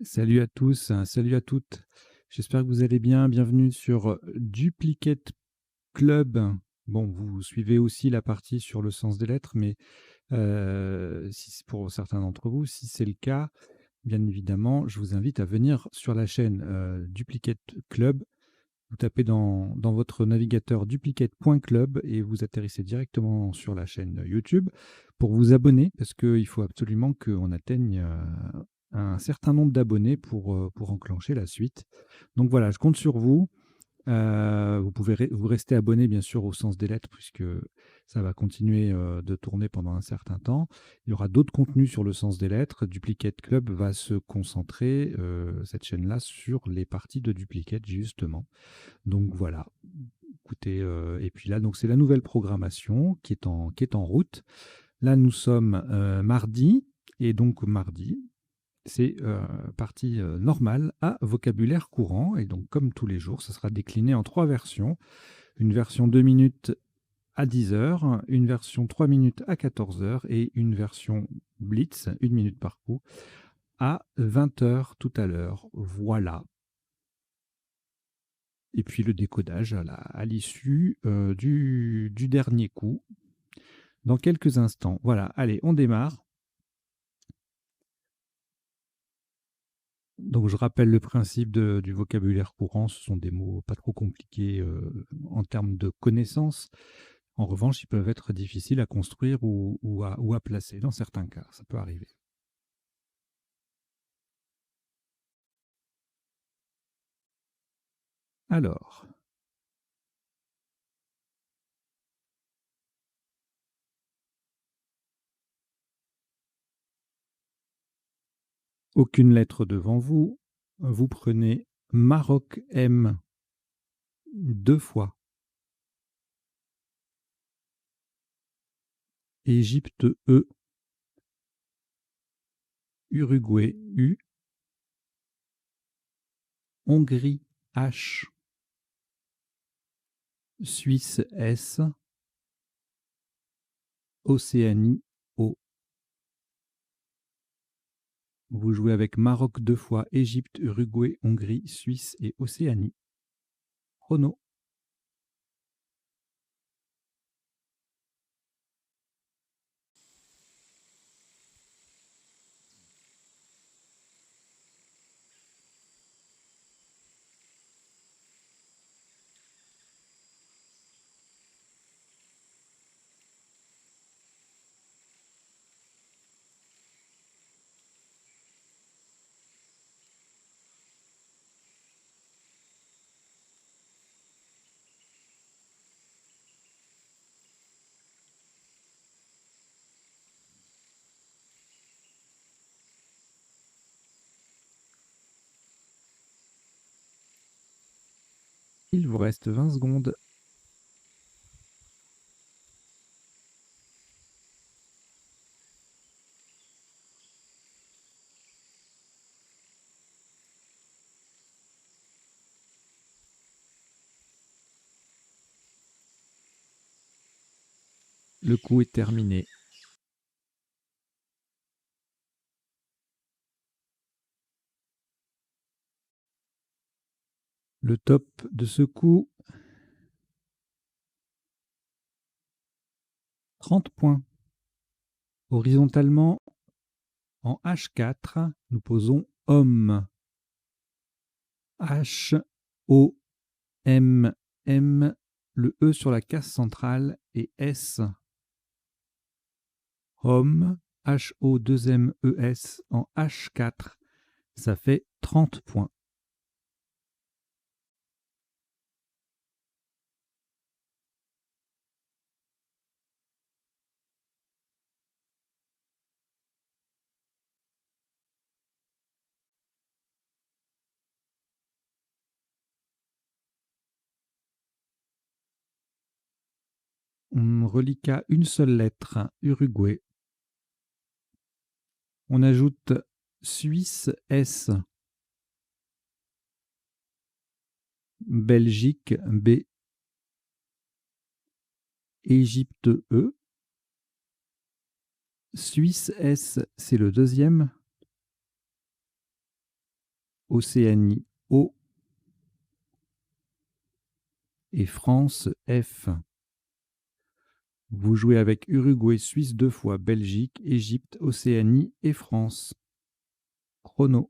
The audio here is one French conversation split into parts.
Salut à tous, salut à toutes. J'espère que vous allez bien. Bienvenue sur Duplicate Club. Bon, vous suivez aussi la partie sur le sens des lettres, mais si c'est pour certains d'entre vous, si c'est le cas, bien évidemment, je vous invite à venir sur la chaîne Duplicate Club. Vous tapez dans votre navigateur duplicate.club et vous atterrissez directement sur la chaîne YouTube pour vous abonner, parce qu'il faut absolument qu'on atteigne un certain nombre d'abonnés pour enclencher la suite. Donc voilà, je compte sur vous. Vous pouvez vous rester abonné bien sûr au sens des lettres puisque ça va continuer de tourner pendant un certain temps. Il y aura d'autres contenus sur le sens des lettres. Duplicate Club va se concentrer, cette chaîne-là, sur les parties de Duplicate justement. Donc voilà, écoutez, et puis là, donc c'est la nouvelle programmation qui est en route. Là, nous sommes mardi, et donc mardi, c'est partie normale à vocabulaire courant. Et donc, comme tous les jours, ça sera décliné en 3 versions. Une version 2 minutes à 10 heures, une version 3 minutes à 14 heures et une version Blitz, 1 minute par coup, à 20 heures tout à l'heure. Voilà. Et puis le décodage à l'issue du dernier coup, dans quelques instants. Voilà, allez, on démarre. Donc je rappelle le principe du vocabulaire courant, ce sont des mots pas trop compliqués en termes de connaissances. En revanche, ils peuvent être difficiles à construire ou à placer dans certains cas, ça peut arriver. Alors, aucune lettre devant vous, vous prenez Maroc M 2 fois, Égypte E, Uruguay U, Hongrie H, Suisse S, Océanie O. Vous jouez avec Maroc 2 fois, Égypte, Uruguay, Hongrie, Suisse et Océanie. Chrono. Il vous reste 20 secondes. Le coup est terminé. Le top de ce coup, 30 points. Horizontalement, en H4, nous posons homme. H-O-M-M, le E sur la case centrale et S. Homme, H-O-2-M-E-S en H4. Ça fait 30 points. Reliquat, une seule lettre, Uruguay. On ajoute Suisse S, Belgique B, Égypte E, Suisse S, c'est le deuxième, Océanie O et France F. Vous jouez avec Uruguay, Suisse 2 fois, Belgique, Égypte, Océanie et France. Chrono.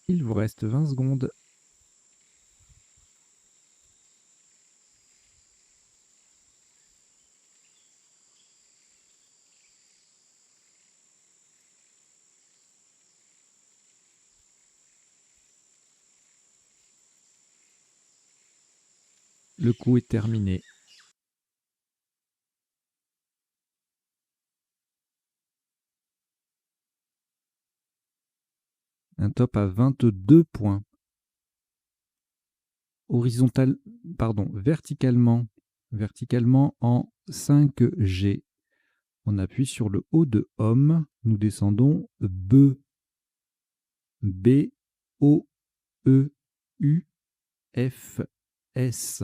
Il vous reste 20 secondes. Le coup est terminé. Un top à 22 points. Verticalement en 5G. On appuie sur le haut de homme. Nous descendons B. B, O, E, U, F, S.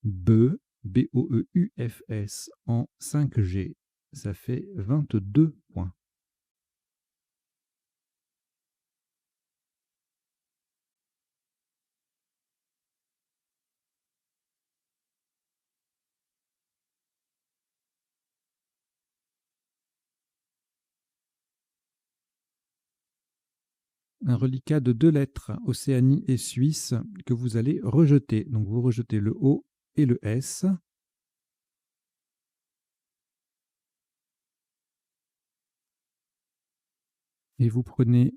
B, B, O, E, U, F, S en 5G. Ça fait 22 points. Un reliquat de 2 lettres, Océanie et Suisse, que vous allez rejeter. Donc vous rejetez le O et le S. Et vous prenez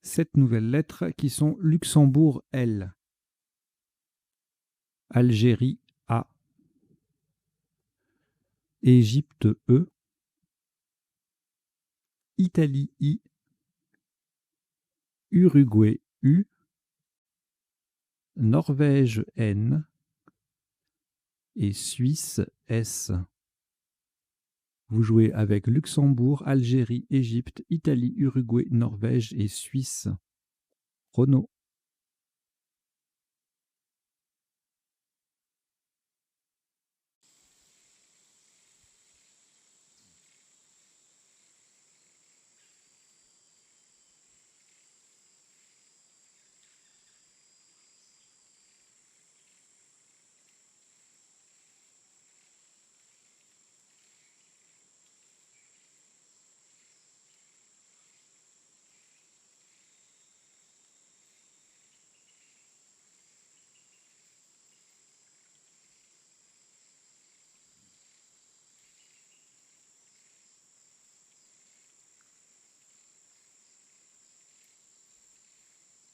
7 nouvelles lettres qui sont Luxembourg L, Algérie A, Égypte E, Italie I, Uruguay U, Norvège N et Suisse S. Vous jouez avec Luxembourg, Algérie, Égypte, Italie, Uruguay, Norvège et Suisse. Chrono.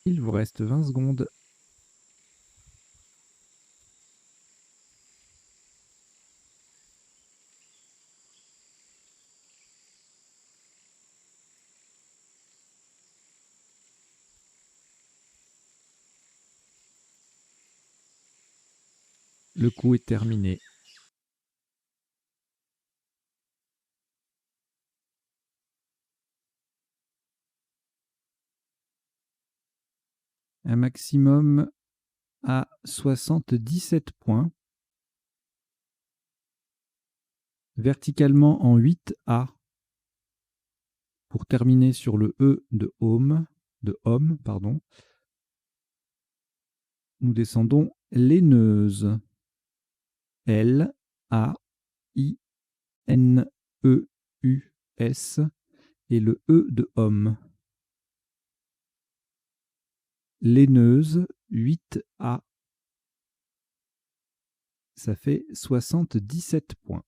Il vous reste 20 secondes. Le coup est terminé. Un maximum à 77 points. Verticalement en 8A. Pour terminer sur le E de homme, nous descendons laineuse. L, A, I, N, E, U, S et le E de homme. Laineuse, 8A. Ça fait 77 points.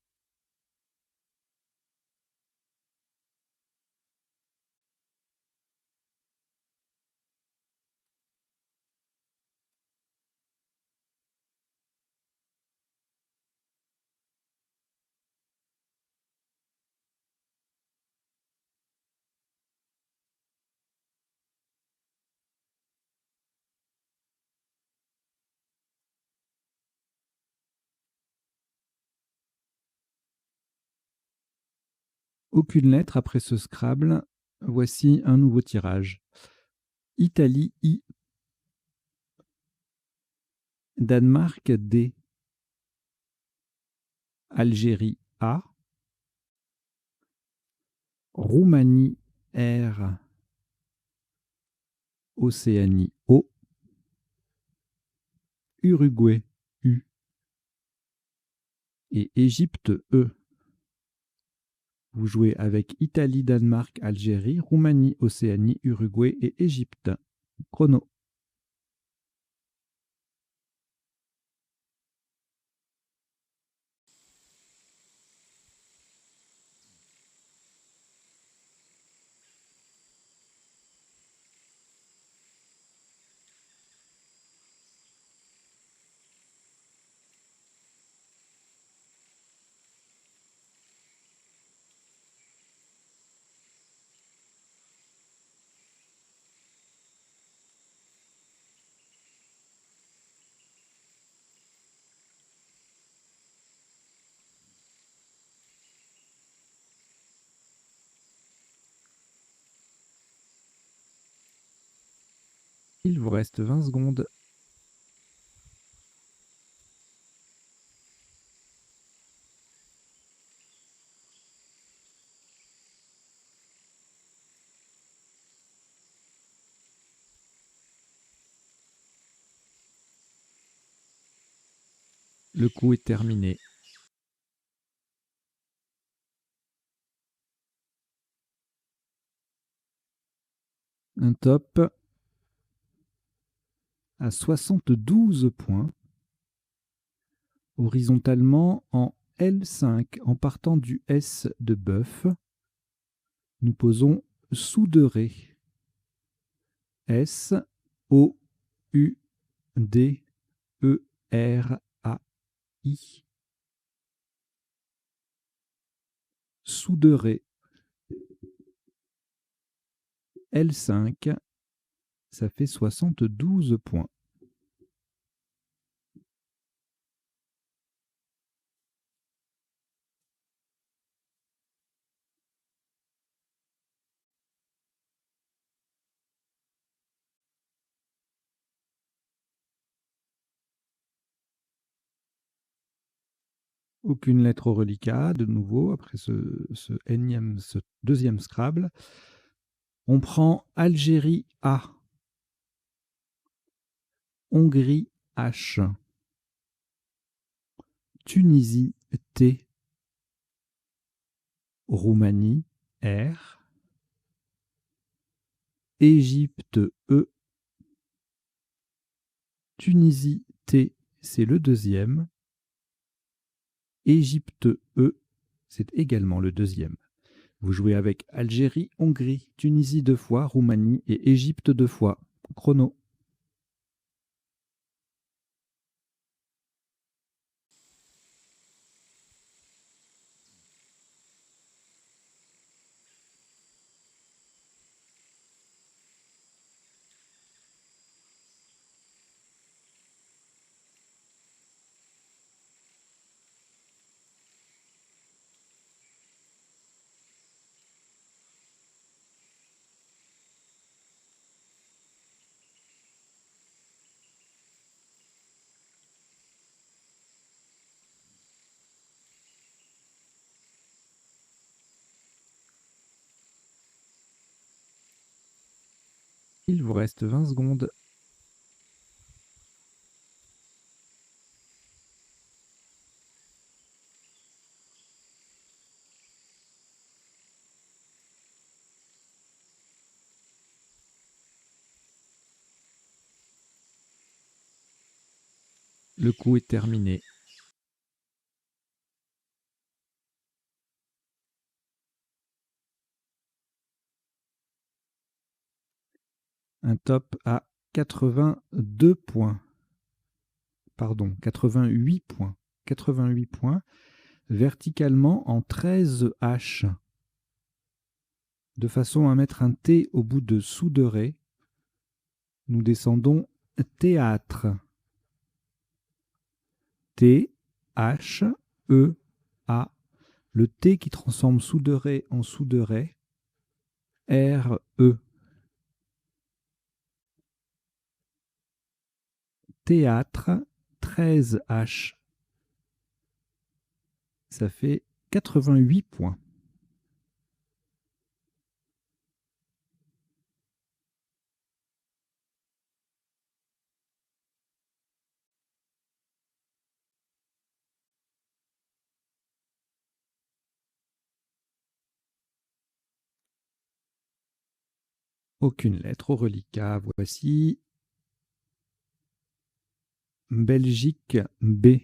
Aucune lettre après ce Scrabble. Voici un nouveau tirage. Italie I. Danemark D. Algérie A. Roumanie R. Océanie O. Uruguay U. Et Égypte E. Vous jouez avec Italie, Danemark, Algérie, Roumanie, Océanie, Uruguay et Égypte. Chrono. Il vous reste 20 secondes. Le coup est terminé. Un top à 72 points. Horizontalement en L5, en partant du S de bœuf, nous posons Souderet. S O U D E R A I. Souderet. L5, ça fait 72 points. Aucune lettre au reliquat, de nouveau, après ce deuxième Scrabble. On prend Algérie A, Hongrie H, Tunisie T, Roumanie R, Égypte E, Tunisie T, c'est le deuxième, Égypte E, c'est également le deuxième. Vous jouez avec Algérie, Hongrie, Tunisie 2 fois, Roumanie et Égypte 2 fois. Chrono. Il vous reste 20 secondes. Le coup est terminé. Un top à 82 points. Pardon, 88 points. 88 points. Verticalement en 13 H. De façon à mettre un T au bout de Souderet. Nous descendons théâtre. T, H, E, A, Le T qui transforme Souderets en Souderets, R-E. Théâtre, 13H. Ça fait 88 points. Aucune lettre au reliquat. Voici Belgique B.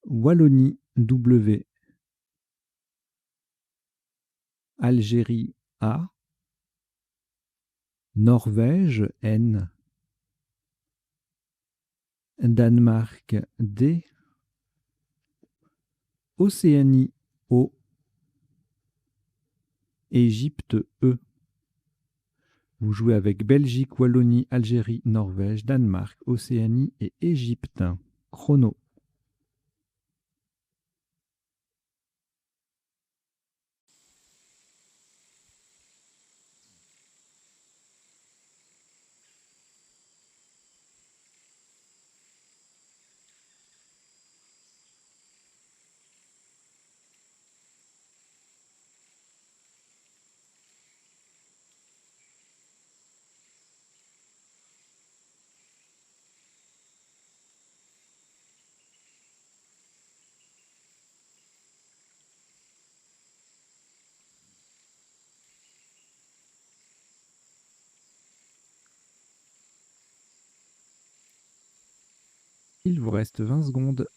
Wallonie W. Algérie A. Norvège N. Danemark D. Océanie O. Égypte E. Vous jouez avec Belgique, Wallonie, Algérie, Norvège, Danemark, Océanie et Égypte. Chrono. Il vous reste 20 secondes.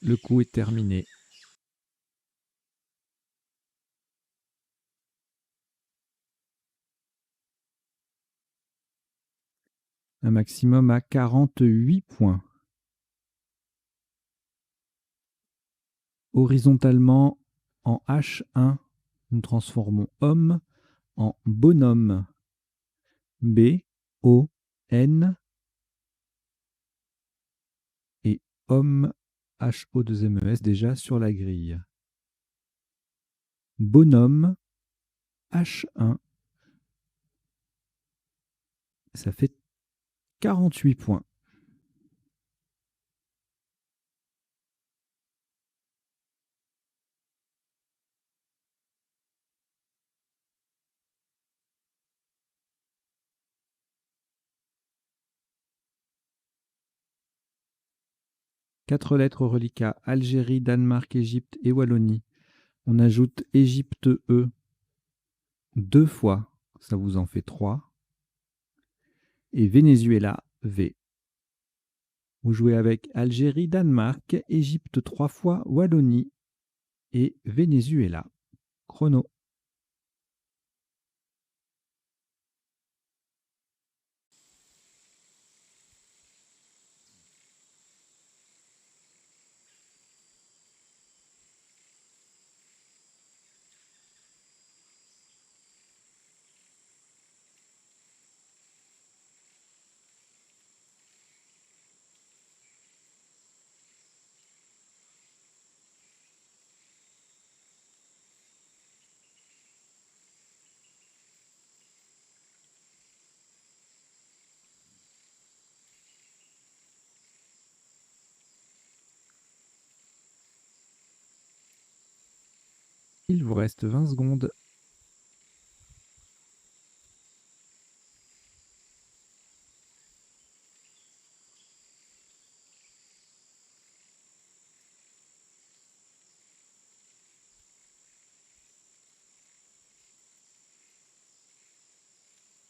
Le coup est terminé. Un maximum à 48 points. Horizontalement, en H1, nous transformons homme en bonhomme. B, O, N et homme, H-O-2-M-E-S, déjà sur la grille. Bonhomme, H1. Ça fait 48 points. Quatre lettres au reliquat: Algérie, Danemark, Égypte et Wallonie. On ajoute Égypte E 2 fois, ça vous en fait 3. Et Venezuela V. Vous jouez avec Algérie, Danemark, Égypte 3 fois, Wallonie et Venezuela. Chrono. Il vous reste 20 secondes.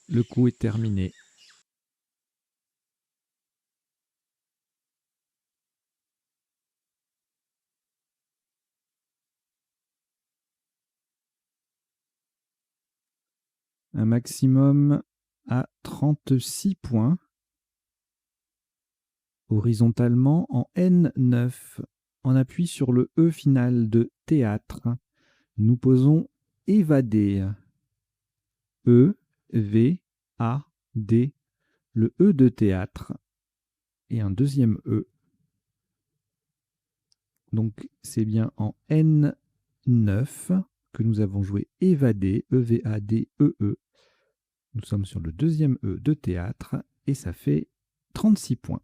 Le coup est terminé. Un maximum à 36 points. Horizontalement en N9, on appuie sur le E final de théâtre. Nous posons évader. E, V, A, D, le E de théâtre et un deuxième E. Donc c'est bien en N9 que nous avons joué évader, E-V-A-D-E-E. Nous sommes sur le deuxième E de théâtre et ça fait 36 points.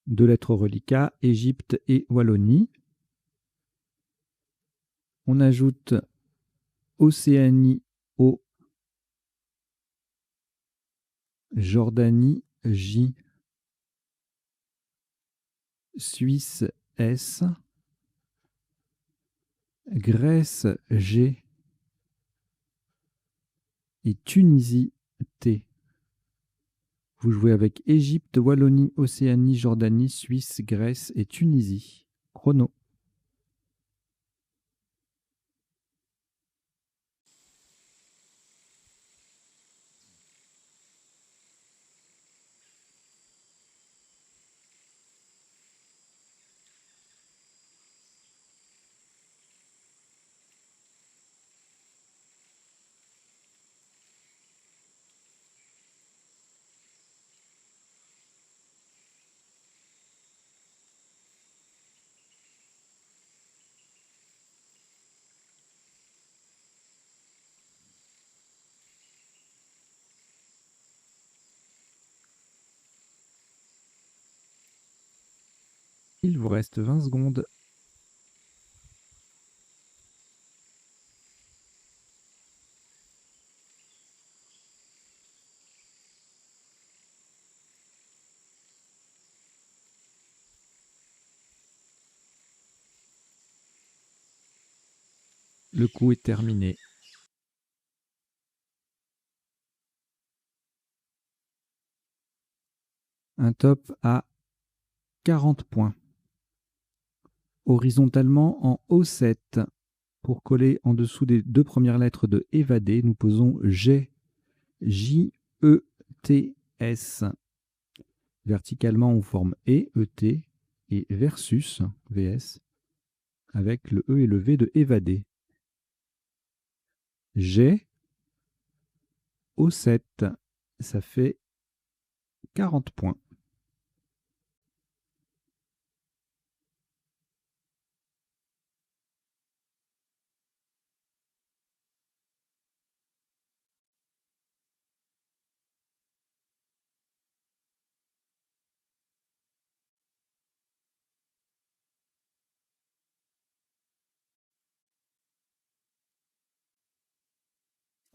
Deux lettres reliquats, Égypte et Wallonie. On ajoute Océanie, O, Jordanie, J, Suisse, S, Grèce, G et Tunisie, T. Vous jouez avec Égypte, Wallonie, Océanie, Jordanie, Suisse, Grèce et Tunisie. Chrono. Il vous reste 20 secondes. Le coup est terminé. Un top à 40 points. Horizontalement en O7. Pour coller en dessous des deux premières lettres de évader, nous posons G, J-E-T-S. Verticalement, on forme E-E-T et versus, VS, avec le E et le V de évader. G, O7, ça fait 40 points.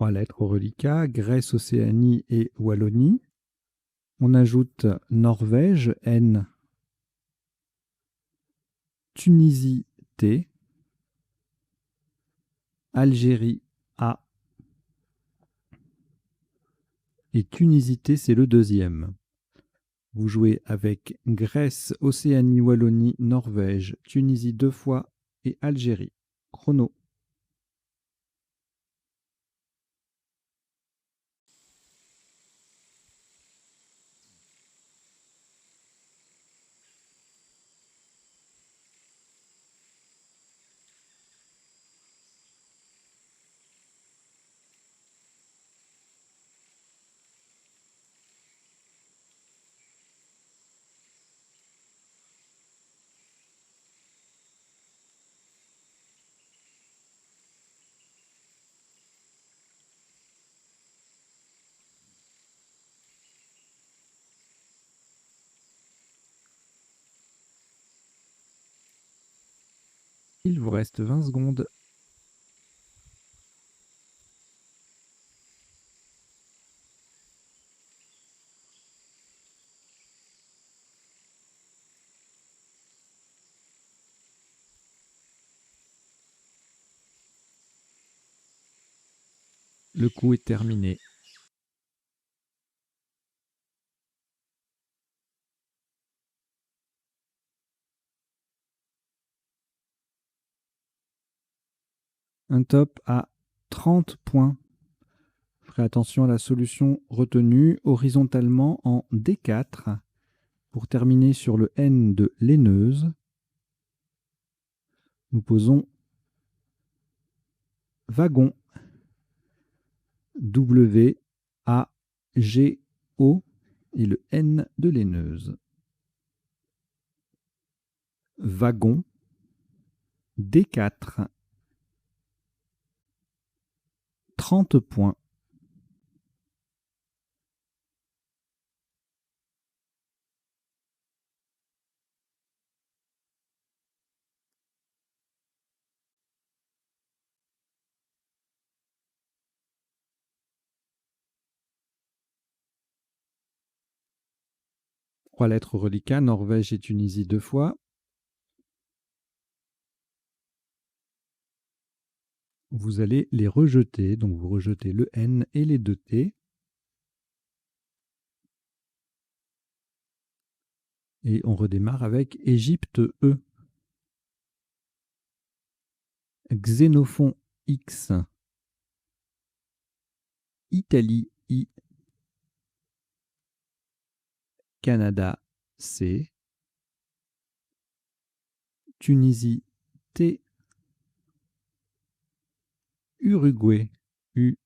Trois lettres au reliquat, Grèce, Océanie et Wallonie. On ajoute Norvège, N, Tunisie, T, Algérie, A, et Tunisie, T, c'est le deuxième. Vous jouez avec Grèce, Océanie, Wallonie, Norvège, Tunisie deux fois et Algérie. Chrono. Il vous reste 20 secondes. Le coup est terminé. Un top à 30 points. Ferez attention à la solution retenue horizontalement en D4 pour terminer sur le N de laineuse. Nous posons wagon. W, A, G, O et le N de laineuse. Wagon. D4. 30 points. Trois lettres reliquats, Norvège et Tunisie 2 fois. Vous allez les rejeter, donc vous rejetez le N et les 2 T. Et on redémarre avec Égypte E. Xénophon X. Italie I. Canada C. Tunisie T. Uruguay U.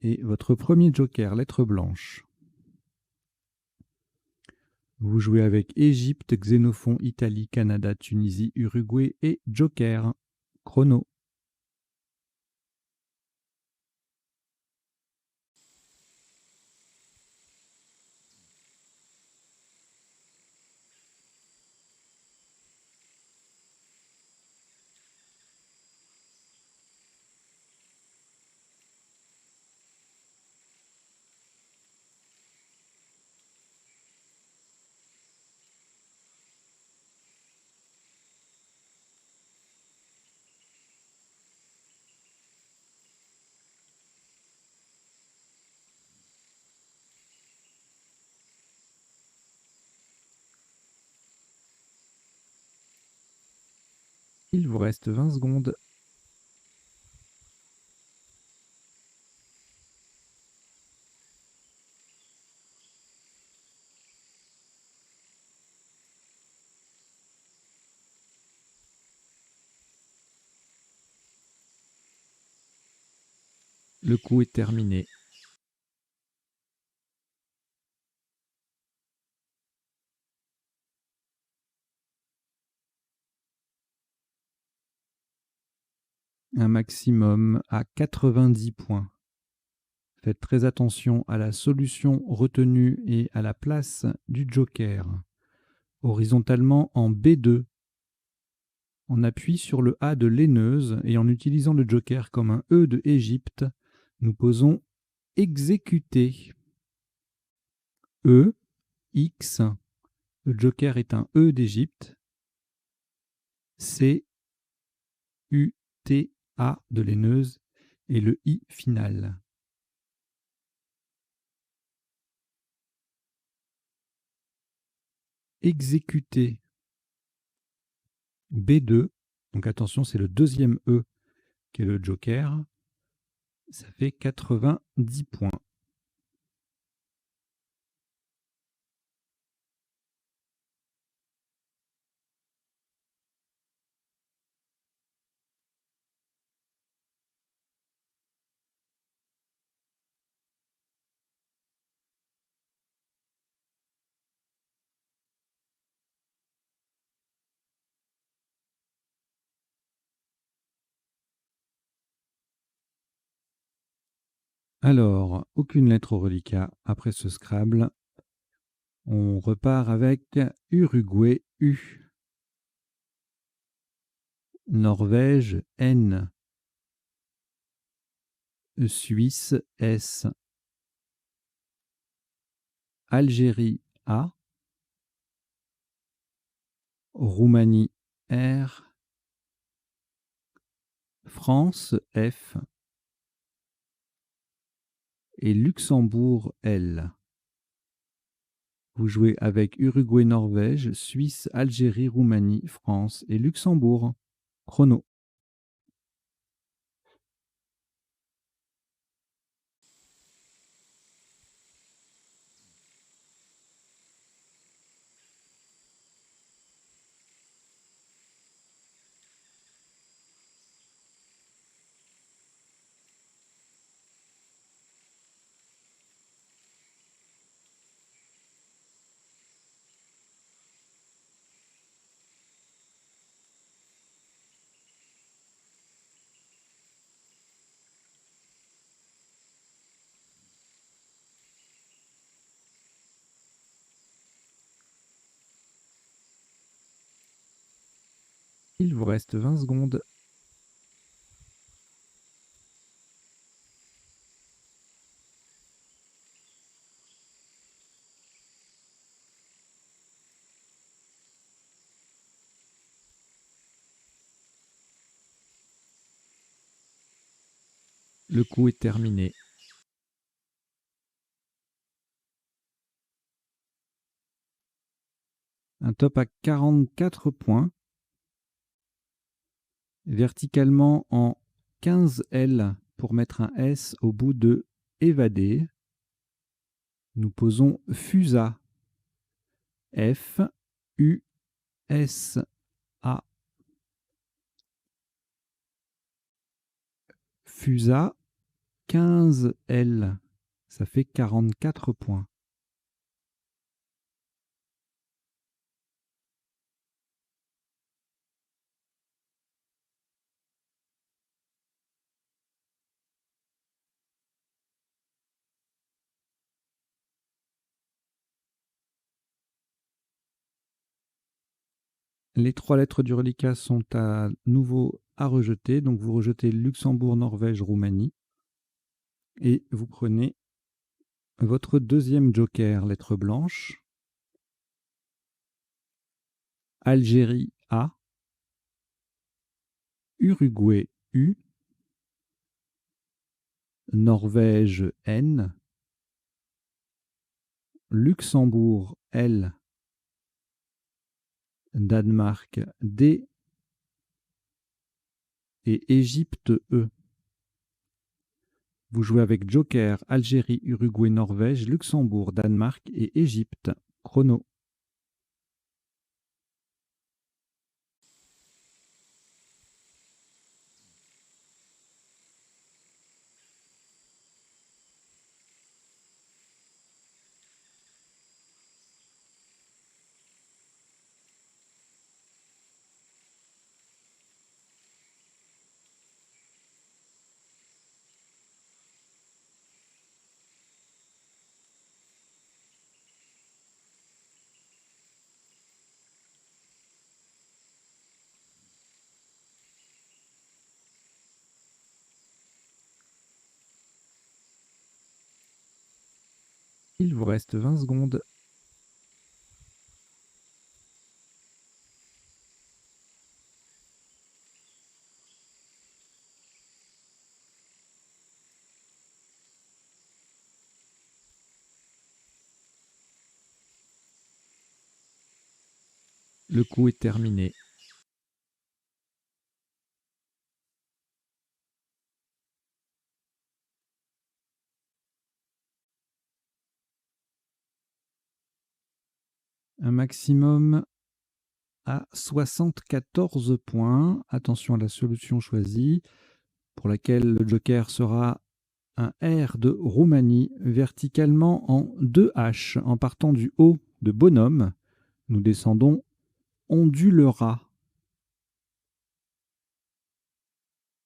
Et votre premier joker, lettre blanche. Vous jouez avec Égypte, Xénophon, Italie, Canada, Tunisie, Uruguay et joker. Chrono. Il vous reste 20 secondes. Le coup est terminé. Un maximum à 90 points. Faites très attention à la solution retenue et à la place du joker. Horizontalement en B2. On appuie sur le A de laineuse et en utilisant le joker comme un E de Égypte, nous posons exécuter. E, X. Le joker est un E d'Égypte. C, U, T, A de laineuse et le I final. Exécuter. B2. Donc attention, c'est le deuxième E qui est le joker. Ça fait 90 points. Alors, aucune lettre au reliquat après ce Scrabble. On repart avec Uruguay U. Norvège N. Suisse S. Algérie A. Roumanie R. France F. Et Luxembourg L. Vous jouez avec Uruguay, Norvège, Suisse, Algérie, Roumanie, France et Luxembourg. Chrono. Il vous reste 20 secondes. Le coup est terminé. Un top à 44 points. Verticalement en 15 L pour mettre un S au bout de évader. Nous posons FUSA. F-U-S-A. FUSA 15 L. Ça fait 44 points. Les 3 lettres du reliquat sont à nouveau à rejeter. Donc vous rejetez Luxembourg, Norvège, Roumanie. Et vous prenez votre deuxième joker, lettre blanche. Algérie A. Uruguay U. Norvège N. Luxembourg L. Danemark D. Et Égypte E. Vous jouez avec joker, Algérie, Uruguay, Norvège, Luxembourg, Danemark et Égypte. Chrono. Il vous reste 20 secondes. Le coup est terminé. Un maximum à 74 points. Attention à la solution choisie, pour laquelle le joker sera un R de Roumanie, verticalement en 2 H. En partant du haut de bonhomme, nous descendons ondulera.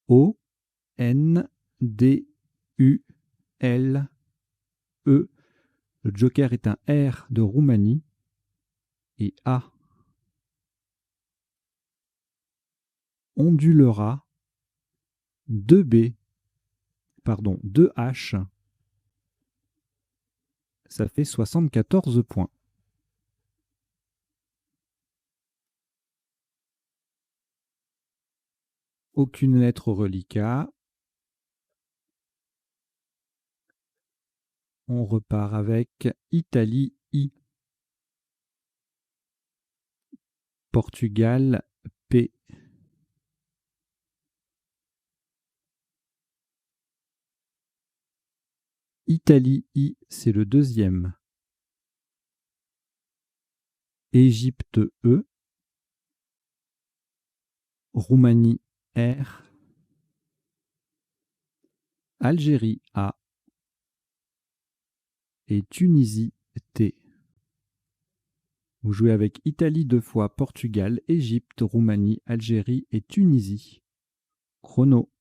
O N D U L E. Le joker est un R de Roumanie et A. Ondulera 2B, pardon, 2H. Ça fait 74 points. Aucune lettre au reliquat. On repart avec Italie I. Portugal P. Italie, I, c'est le deuxième. Égypte, E. Roumanie, R. Algérie, A. Et Tunisie, T. Vous jouez avec Italie 2 fois, Portugal, Égypte, Roumanie, Algérie et Tunisie. Chrono.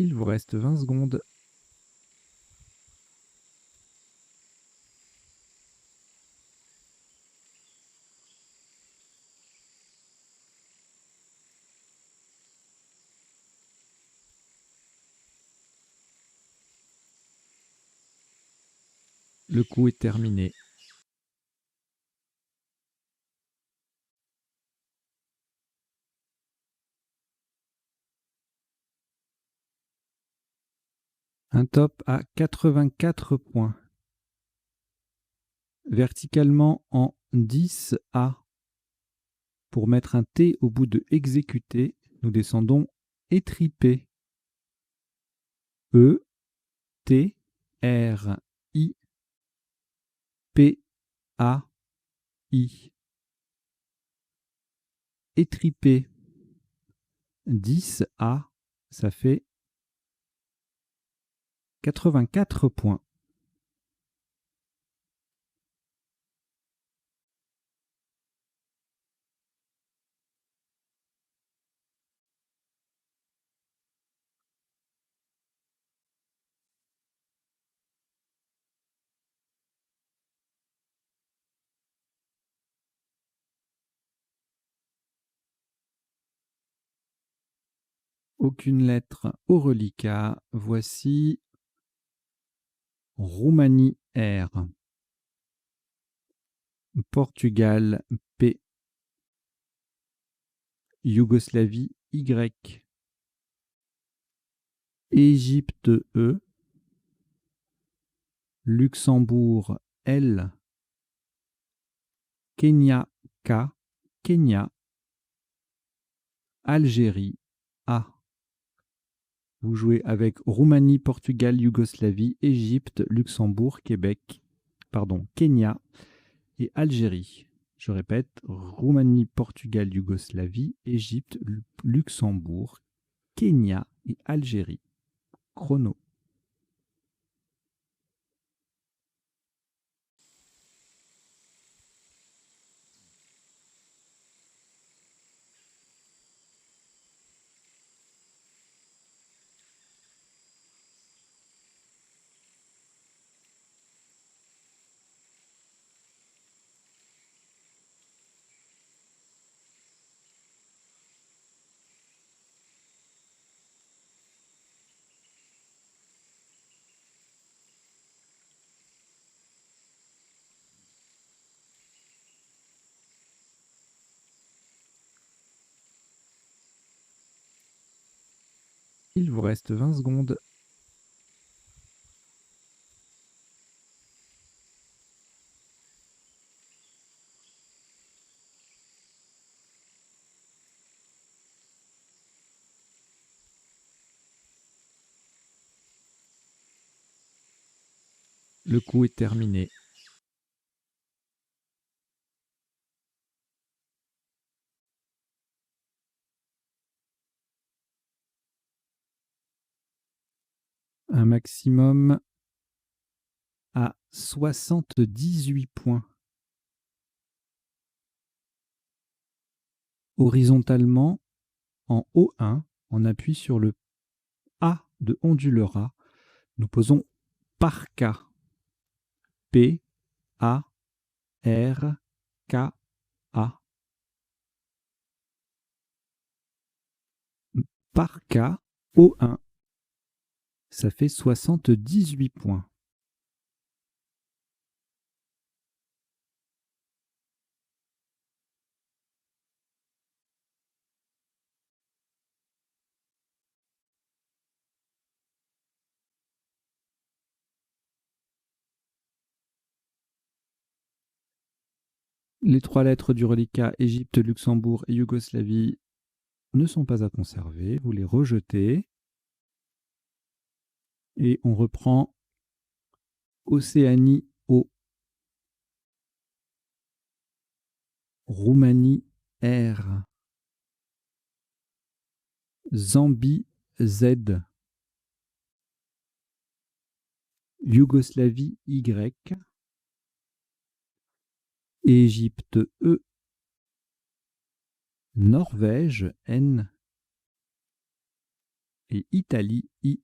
Il vous reste 20 secondes. Le coup est terminé. Un top à 84 points. Verticalement en 10A. Pour mettre un T au bout de exécuter, nous descendons étriper. E, T, R, I, P, A, I. Étriper. 10A, ça fait 84 points. Aucune lettre au reliquat. Voici Roumanie R, Portugal P, Yougoslavie Y, Égypte E, Luxembourg L, Kenya K, Kenya, Algérie A. Vous jouez avec Roumanie, Portugal, Yougoslavie, Égypte, Luxembourg, Kenya et Algérie. Je répète, Roumanie, Portugal, Yougoslavie, Égypte, Luxembourg, Kenya et Algérie. Chrono. Il vous reste 20 secondes. Le coup est terminé. Un maximum à 78 points. Horizontalement, en O1, on appuie sur le A de ondulera. Nous posons par K. P-A-R-K-A. Parka O1. Ça fait 78 points. Les 3 lettres du reliquat Égypte, Luxembourg et Yougoslavie ne sont pas à conserver. Vous les rejetez. Et on reprend Océanie O. Roumanie R. Zambie Z. Yougoslavie Y. Égypte E. Norvège N. Et Italie I.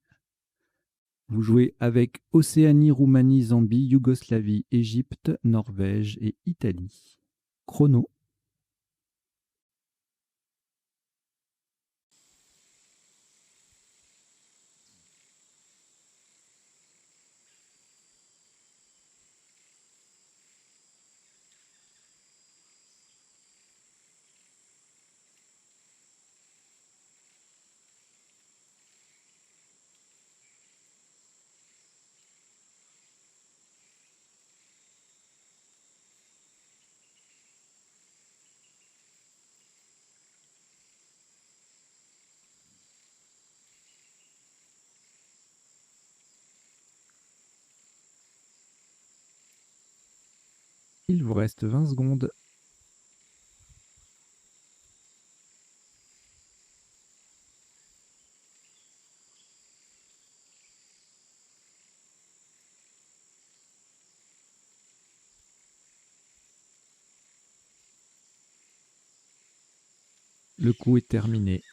Vous jouez avec Océanie, Roumanie, Zambie, Yougoslavie, Égypte, Norvège et Italie. Chrono. Il vous reste 20 secondes. Le coup est terminé.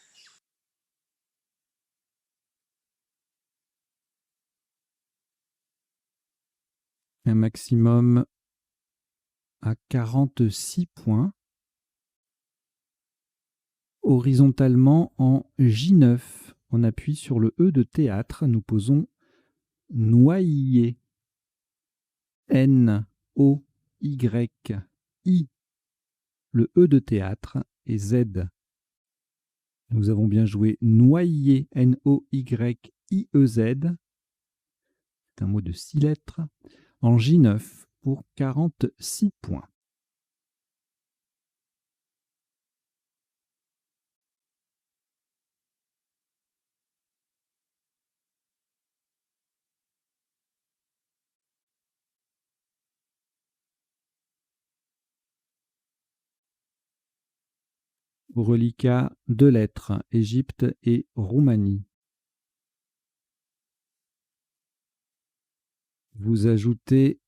Un maximum à 46 points. Horizontalement en J9. On appuie sur le E de théâtre. Nous posons noyer. N-O-Y-I. Le E de théâtre et Z. Nous avons bien joué noyer. N-O-Y-I-E-Z. C'est un mot de 6 lettres. En J9 pour 46 points. Reliquat 2 lettres, Égypte et Roumanie. Vous ajoutez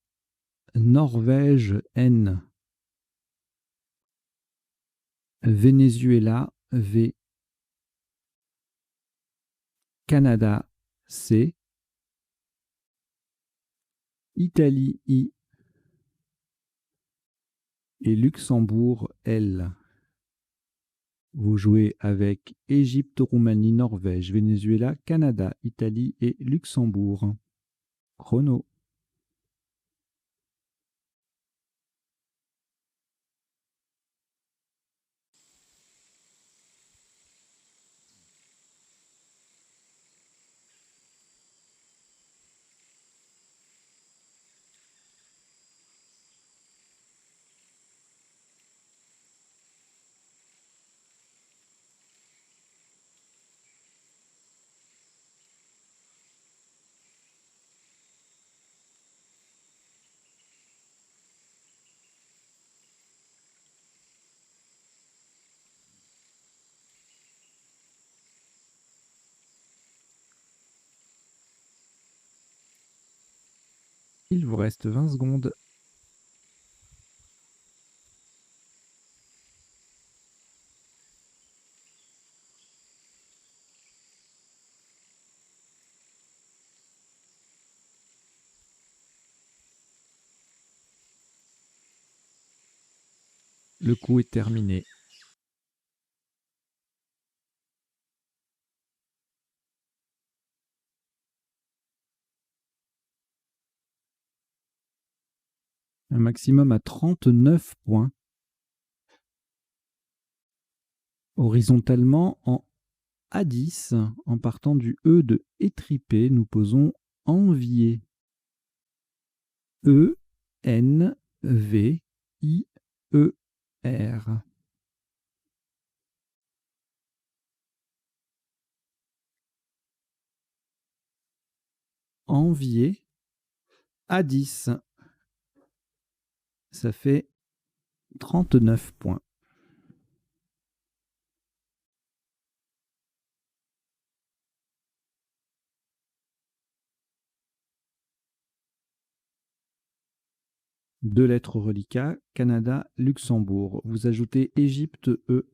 Norvège N. Venezuela V. Canada C. Italie I. Et Luxembourg L. Vous jouez avec Égypte, Roumanie, Norvège, Venezuela, Canada, Italie et Luxembourg. Chrono. Il vous reste 20 secondes. Le coup est terminé. Un maximum à 39 points. Horizontalement, en A10, en partant du E de étripé, nous posons envier. E, N, V, I, E, R. Envier, A10. Ça fait 39 points. Deux lettres reliquats, Canada, Luxembourg. Vous ajoutez Égypte, E.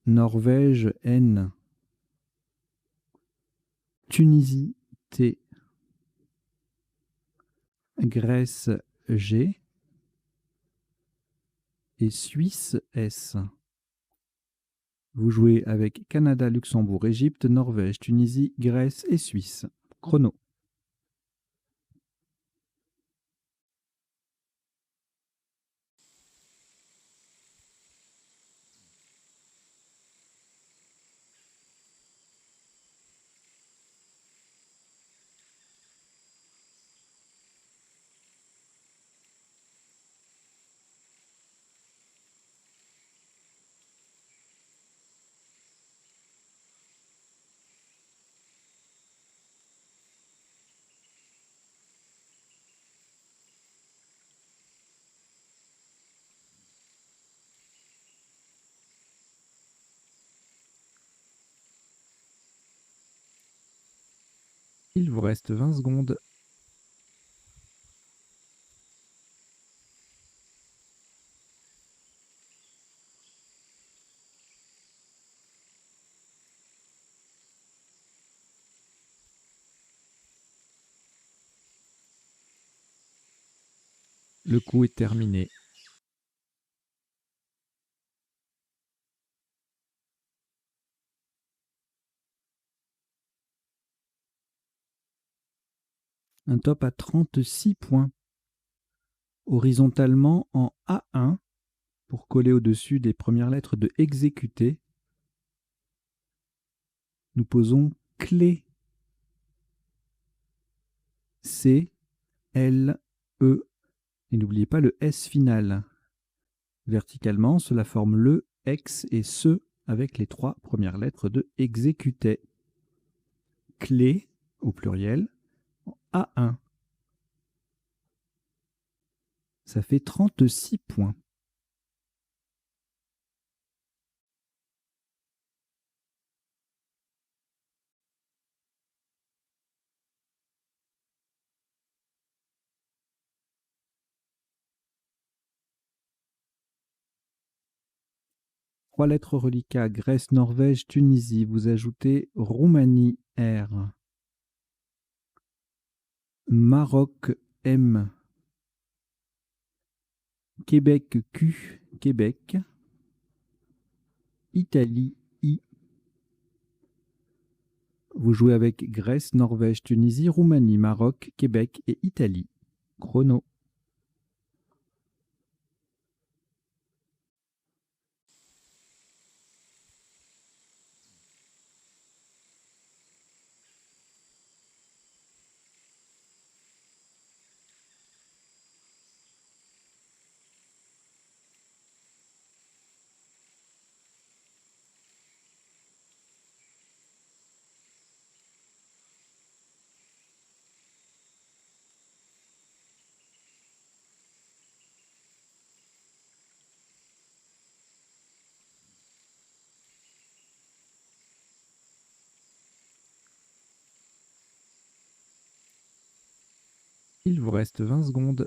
Norvège, N. Tunisie, T. Grèce, G. Et Suisse, S. Vous jouez avec Canada, Luxembourg, Égypte, Norvège, Tunisie, Grèce et Suisse. Chrono. Il vous reste 20 secondes. Le coup est terminé. Un top à 36 points. Horizontalement en A1 pour coller au-dessus des premières lettres de exécuter. Nous posons clé. C, L, E. Et n'oubliez pas le S final. Verticalement, cela forme le, ex et ce avec les trois premières lettres de exécuter. Clé au pluriel, A1. Ça fait 36 points. Trois lettres reliquats, Grèce, Norvège, Tunisie. Vous ajoutez Roumanie, R. Maroc, M. Québec, Q. Québec. Italie, I. Vous jouez avec Grèce, Norvège, Tunisie, Roumanie, Maroc, Québec et Italie. Chrono. Il vous reste 20 secondes.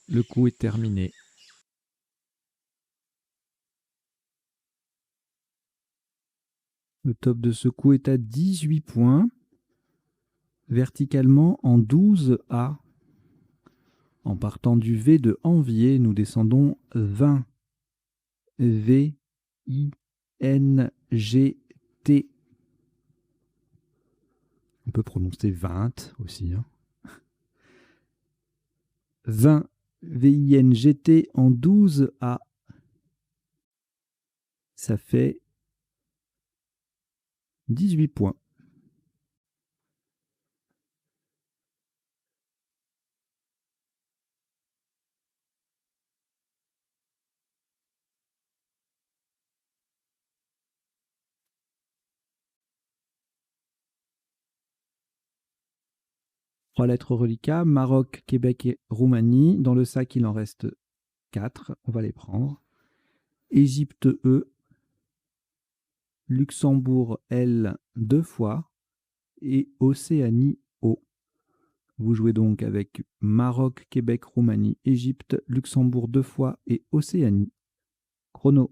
Le coup est terminé. Le top de ce coup est à 18 points. Verticalement en 12A. En partant du V de Envier, nous descendons 20. V, I, N, G, T. On peut prononcer 20 aussi. 20, V-I-N-G-T en 12A. Ça fait 18 points. Trois lettres reliquats, Maroc, Québec et Roumanie. Dans le sac, il en reste 4. On va les prendre. Égypte E, Luxembourg L 2 fois et Océanie O. Vous jouez donc avec Maroc, Québec, Roumanie, Égypte, Luxembourg 2 fois et Océanie. Chrono.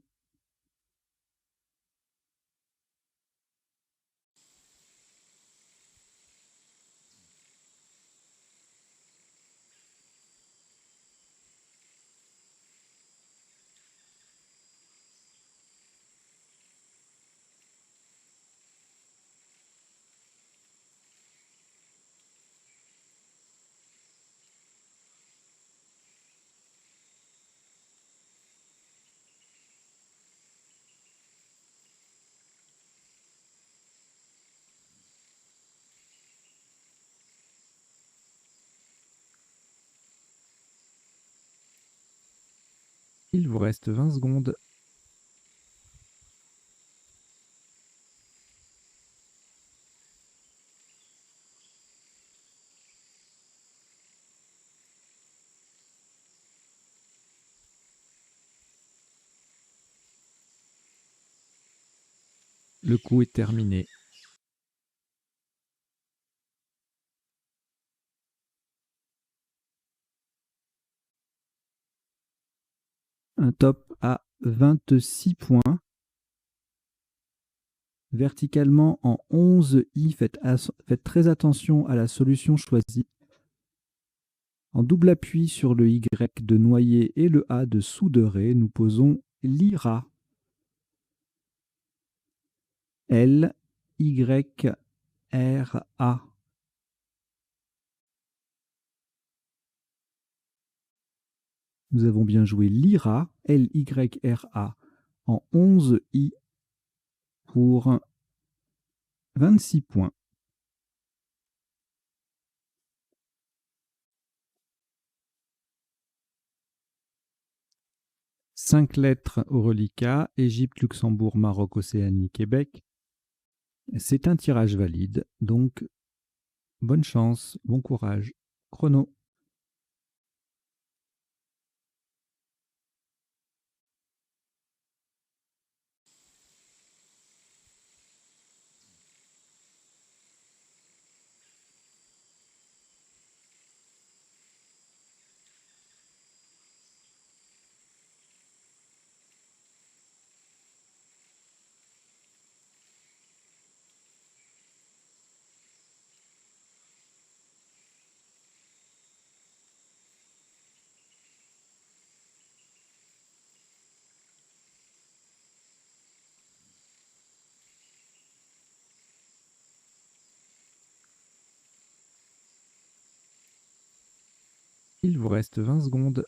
Il vous reste 20 secondes. Le coup est terminé. Un top à 26 points. Verticalement en 11i, faites très attention à la solution choisie. En double appui sur le Y de Noyer et le A de Souderé, nous posons l'IRA. L, Y, R, A. Nous avons bien joué l'IRA, L, Y, R, A, en 11i pour 26 points. Cinq lettres au reliquat, Égypte, Luxembourg, Maroc, Océanie, Québec. C'est un tirage valide, donc bonne chance, bon courage. Chrono. Il vous reste 20 secondes.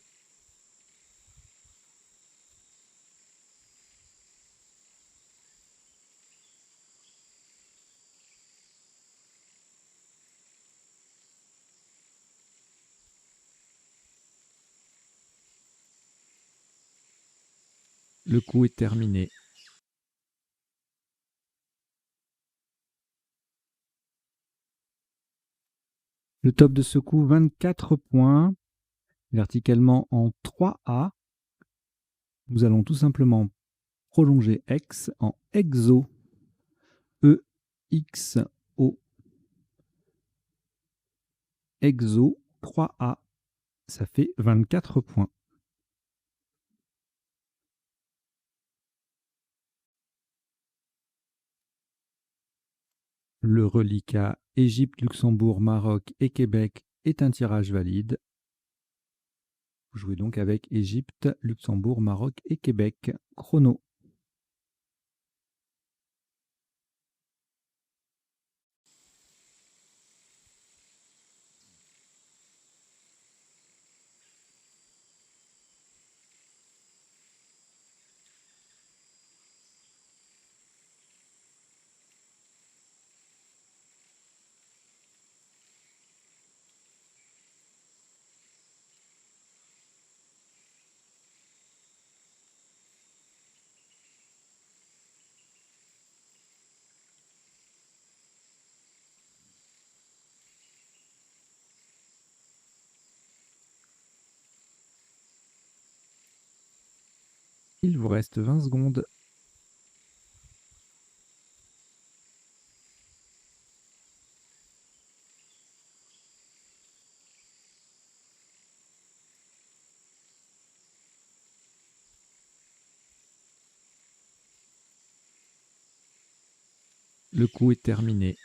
Le coup est terminé. Le top de ce coup, 24 points, verticalement en 3A. Nous allons tout simplement prolonger X en EXO. E, X, O. EXO, 3A. ça fait 24 points. Le reliquat Égypte, Luxembourg, Maroc et Québec est un tirage valide. Vous jouez donc avec Égypte, Luxembourg, Maroc et Québec. Chrono. Il vous reste 20 secondes. Le coup est terminé.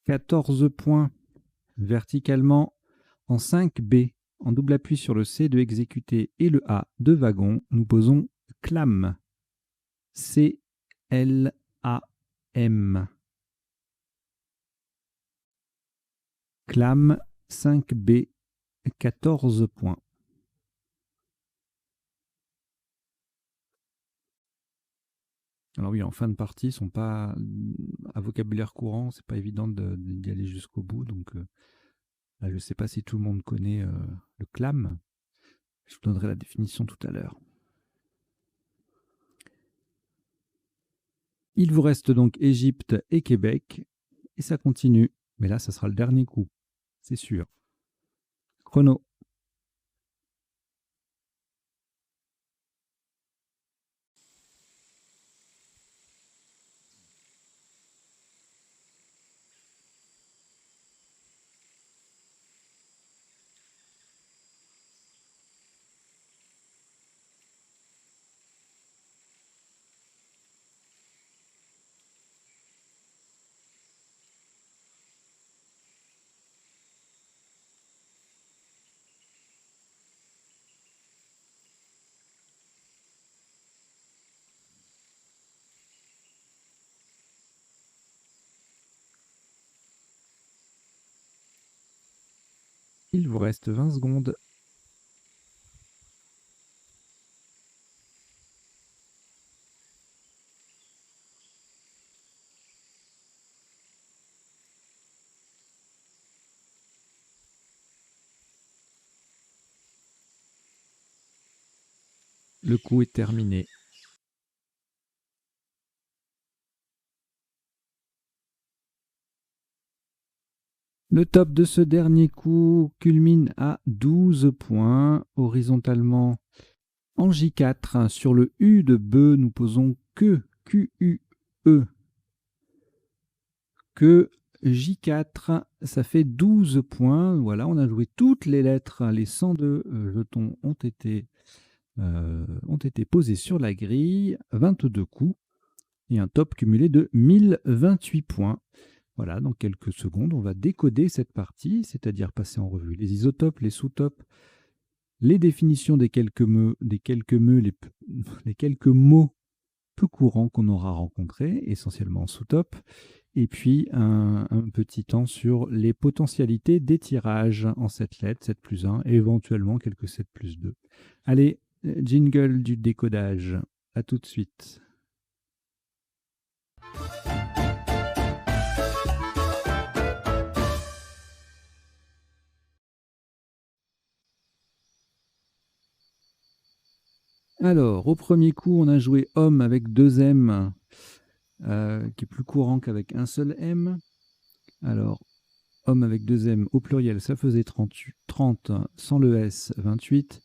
« 14 points verticalement en 5B. En double appui sur le C de exécuter et le A de wagon, nous posons CLAM. C-L-A-M. CLAM 5B, 14 points. Alors oui, en fin de partie, ils sont pas à vocabulaire courant, c'est pas évident d'y aller jusqu'au bout. Donc là, je ne sais pas si tout le monde connaît le CLAM. Je vous donnerai la définition tout à l'heure. Il vous reste donc Égypte et Québec, et ça continue. Mais là, ça sera le dernier coup, c'est sûr. Chrono. Il vous reste 20 secondes. Le coup est terminé. Le top de ce dernier coup culmine à 12 points. Horizontalement, en J4, sur le U de bœuf, nous posons que Q-U-E. Que J4, ça fait 12 points. Voilà, on a joué toutes les lettres. Les 102 jetons ont été posés sur la grille. 22 coups et un top cumulé de 1028 points. Voilà, dans quelques secondes, on va décoder cette partie, c'est-à-dire passer en revue les isotopes, les sous-topes, les définitions des quelques mots, les quelques mots peu courants qu'on aura rencontrés, essentiellement en sous-top, et puis un petit temps sur les potentialités des tirages en 7 lettres, 7 plus 1, et éventuellement quelques 7 plus 2. Allez, jingle du décodage. À tout de suite. Alors, au premier coup, on a joué homme avec 2 M, qui est plus courant qu'avec un seul M. Alors, homme avec 2 M au pluriel, ça faisait 30, sans le S, 28.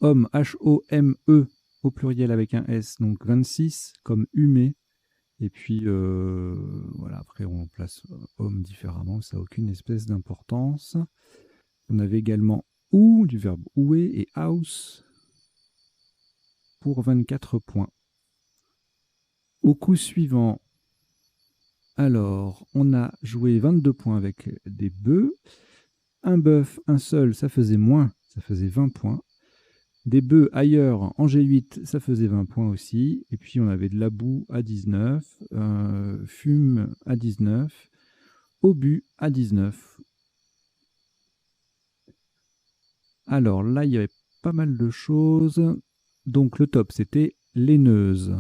Homme, H-O-M-E, au pluriel avec un S, donc 26 comme humé. Et puis voilà, après on place homme différemment, ça n'a aucune espèce d'importance. On avait également ou du verbe ouer et house pour 24 points. Au coup suivant, alors on a joué 22 points avec des bœufs. Un bœuf, un seul, ça faisait moins, ça faisait 20 points. Des bœufs ailleurs en G8, ça faisait 20 points aussi. Et puis on avait de la boue à 19, fume à 19, obus à 19. Alors là, il y avait pas mal de choses. Donc le top, c'était laineuse.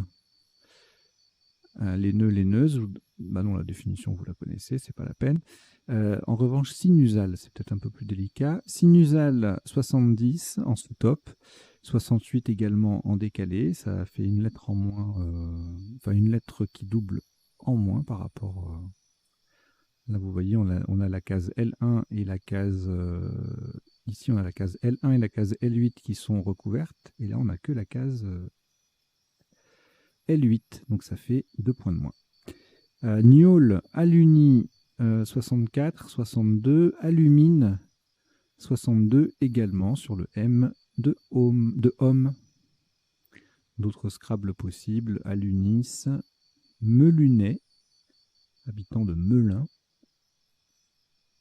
Laineux, laineuse. Bah non, la définition, vous la connaissez, c'est pas la peine. En revanche, sinusale, c'est peut-être un peu plus délicat. Sinusale, 70 en sous-top. 68 également en décalé. Ça fait une lettre en moins. Enfin, une lettre qui double en moins par rapport... là, vous voyez, on a la case L1 et la case... ici, on a la case L1 et la case L8 qui sont recouvertes. Et là, on n'a que la case L8. Donc, ça fait 2 points de moins. Niol, aluni, 64, 62, alumine, 62 également sur le M de homme. D'autres Scrabble possibles, alunis, Melunet, habitant de Melun.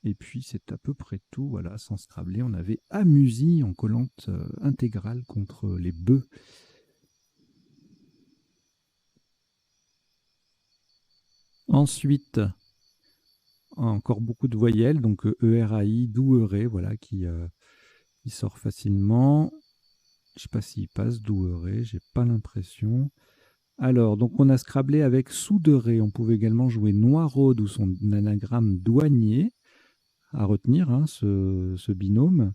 Et puis c'est à peu près tout, voilà, sans Scrabbler. On avait Amusi en collante intégrale contre les bœufs. Ensuite, encore beaucoup de voyelles, donc ERAI, doueré, voilà, qui sort facilement. Je ne sais pas s'il passe doueré, j'ai pas l'impression. Alors, donc on a Scrabblé avec souderé. On pouvait également jouer noiraude ou son anagramme douanier à retenir, hein, ce binôme.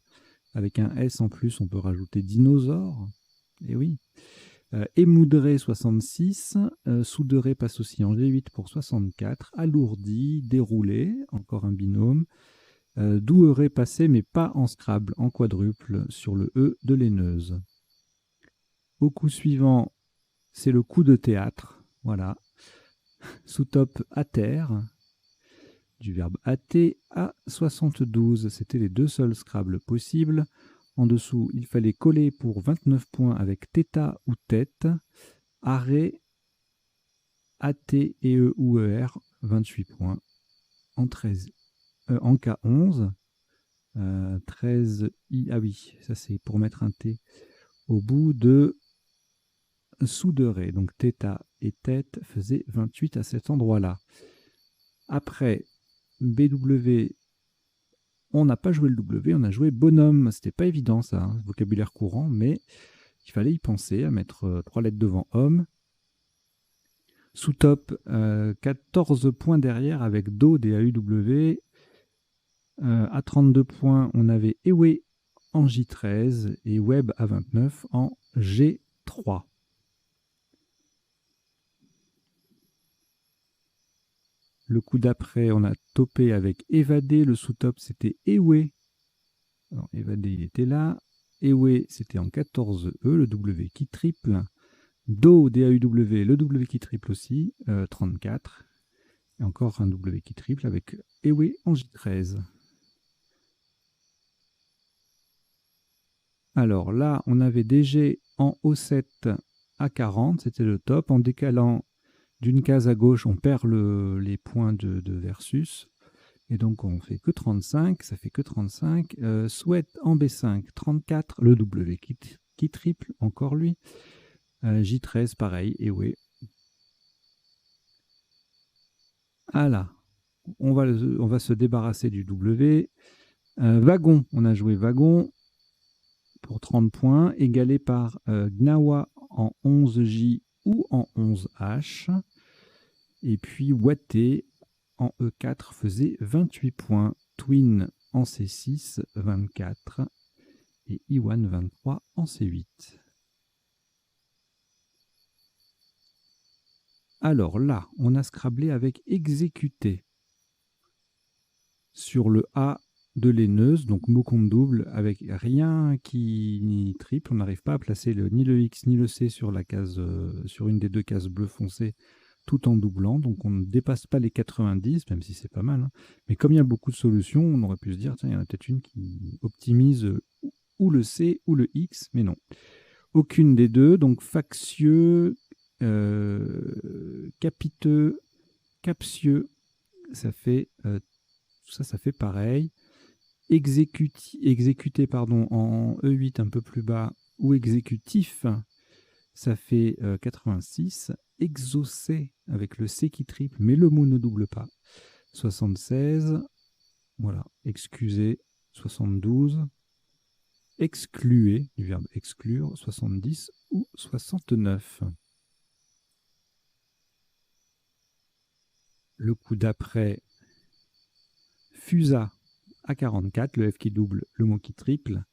Avec un S en plus, on peut rajouter dinosaure. Et oui. Émoudré 66, souderé passe aussi en G8 pour 64, alourdi, déroulé, encore un binôme, doueré passé mais pas en Scrabble, en quadruple sur le E de laineuse. Au coup suivant, c'est le coup de théâtre, voilà, sous top à terre, du verbe hâter à 72, c'était les deux seuls Scrabble possibles. En dessous, il fallait coller pour 29 points avec θ ou tête, arrêt, AT et E ou ER, 28 points. En K11, 13 I, ah oui, ça c'est pour mettre un T au bout de souderé. Donc θ et tête faisaient 28 à cet endroit-là. Après, BW, on n'a pas joué le W, on a joué bonhomme. C'était pas évident ça, hein, vocabulaire courant, mais il fallait y penser, à mettre 3 lettres devant homme. Sous top, 14 points derrière avec Do, D-A-U-W. À 32 points, on avait Ewe en J13 et Web à 29 en G3. Le coup d'après, on a topé avec Évadé. Le sous-top, c'était Ewe. Alors, Évadé, il était là. Ewe, c'était en 14E, le W qui triple. Do, D-A-U-W, le W qui triple aussi, 34. Et encore un W qui triple avec Ewe en J13. Alors là, on avait DG en O7 à 40, c'était le top. En décalant d'une case à gauche, on perd les points de versus. Et donc, on fait que 35, ça fait que 35. Souhaite en B5, 34, le W qui triple, encore lui. J13, pareil, et oui. Ah là, on va se débarrasser du W. Wagon, on a joué wagon pour 30 points, égalé par Gnawa en 11J ou en 11H. Et puis Watté en E4 faisait 28 points. Twin en C6, 24. Et Iwan, 23 en C8. Alors là, on a scrablé avec exécuté. Sur le A de laineuse, donc mot compte double, avec rien qui triple. On n'arrive pas à placer ni le X ni le C sur la case, sur une des deux cases bleu foncé, tout en doublant. Donc on ne dépasse pas les 90, même si c'est pas mal, hein. Mais comme il y a beaucoup de solutions, on aurait pu se dire, tiens, il y en a peut-être une qui optimise ou le C ou le X, mais non. Aucune des deux, donc factieux, capiteux, captieux, ça fait ça fait pareil. Exécuté en E8 un peu plus bas, ou exécutif, ça fait 86. Exaucé avec le C qui triple, mais le mot ne double pas, 76. Voilà, excusez, 72. Excluer, du verbe exclure, 70 ou 69. Le coup d'après, fusa à 44, le F qui double, le mot qui triple.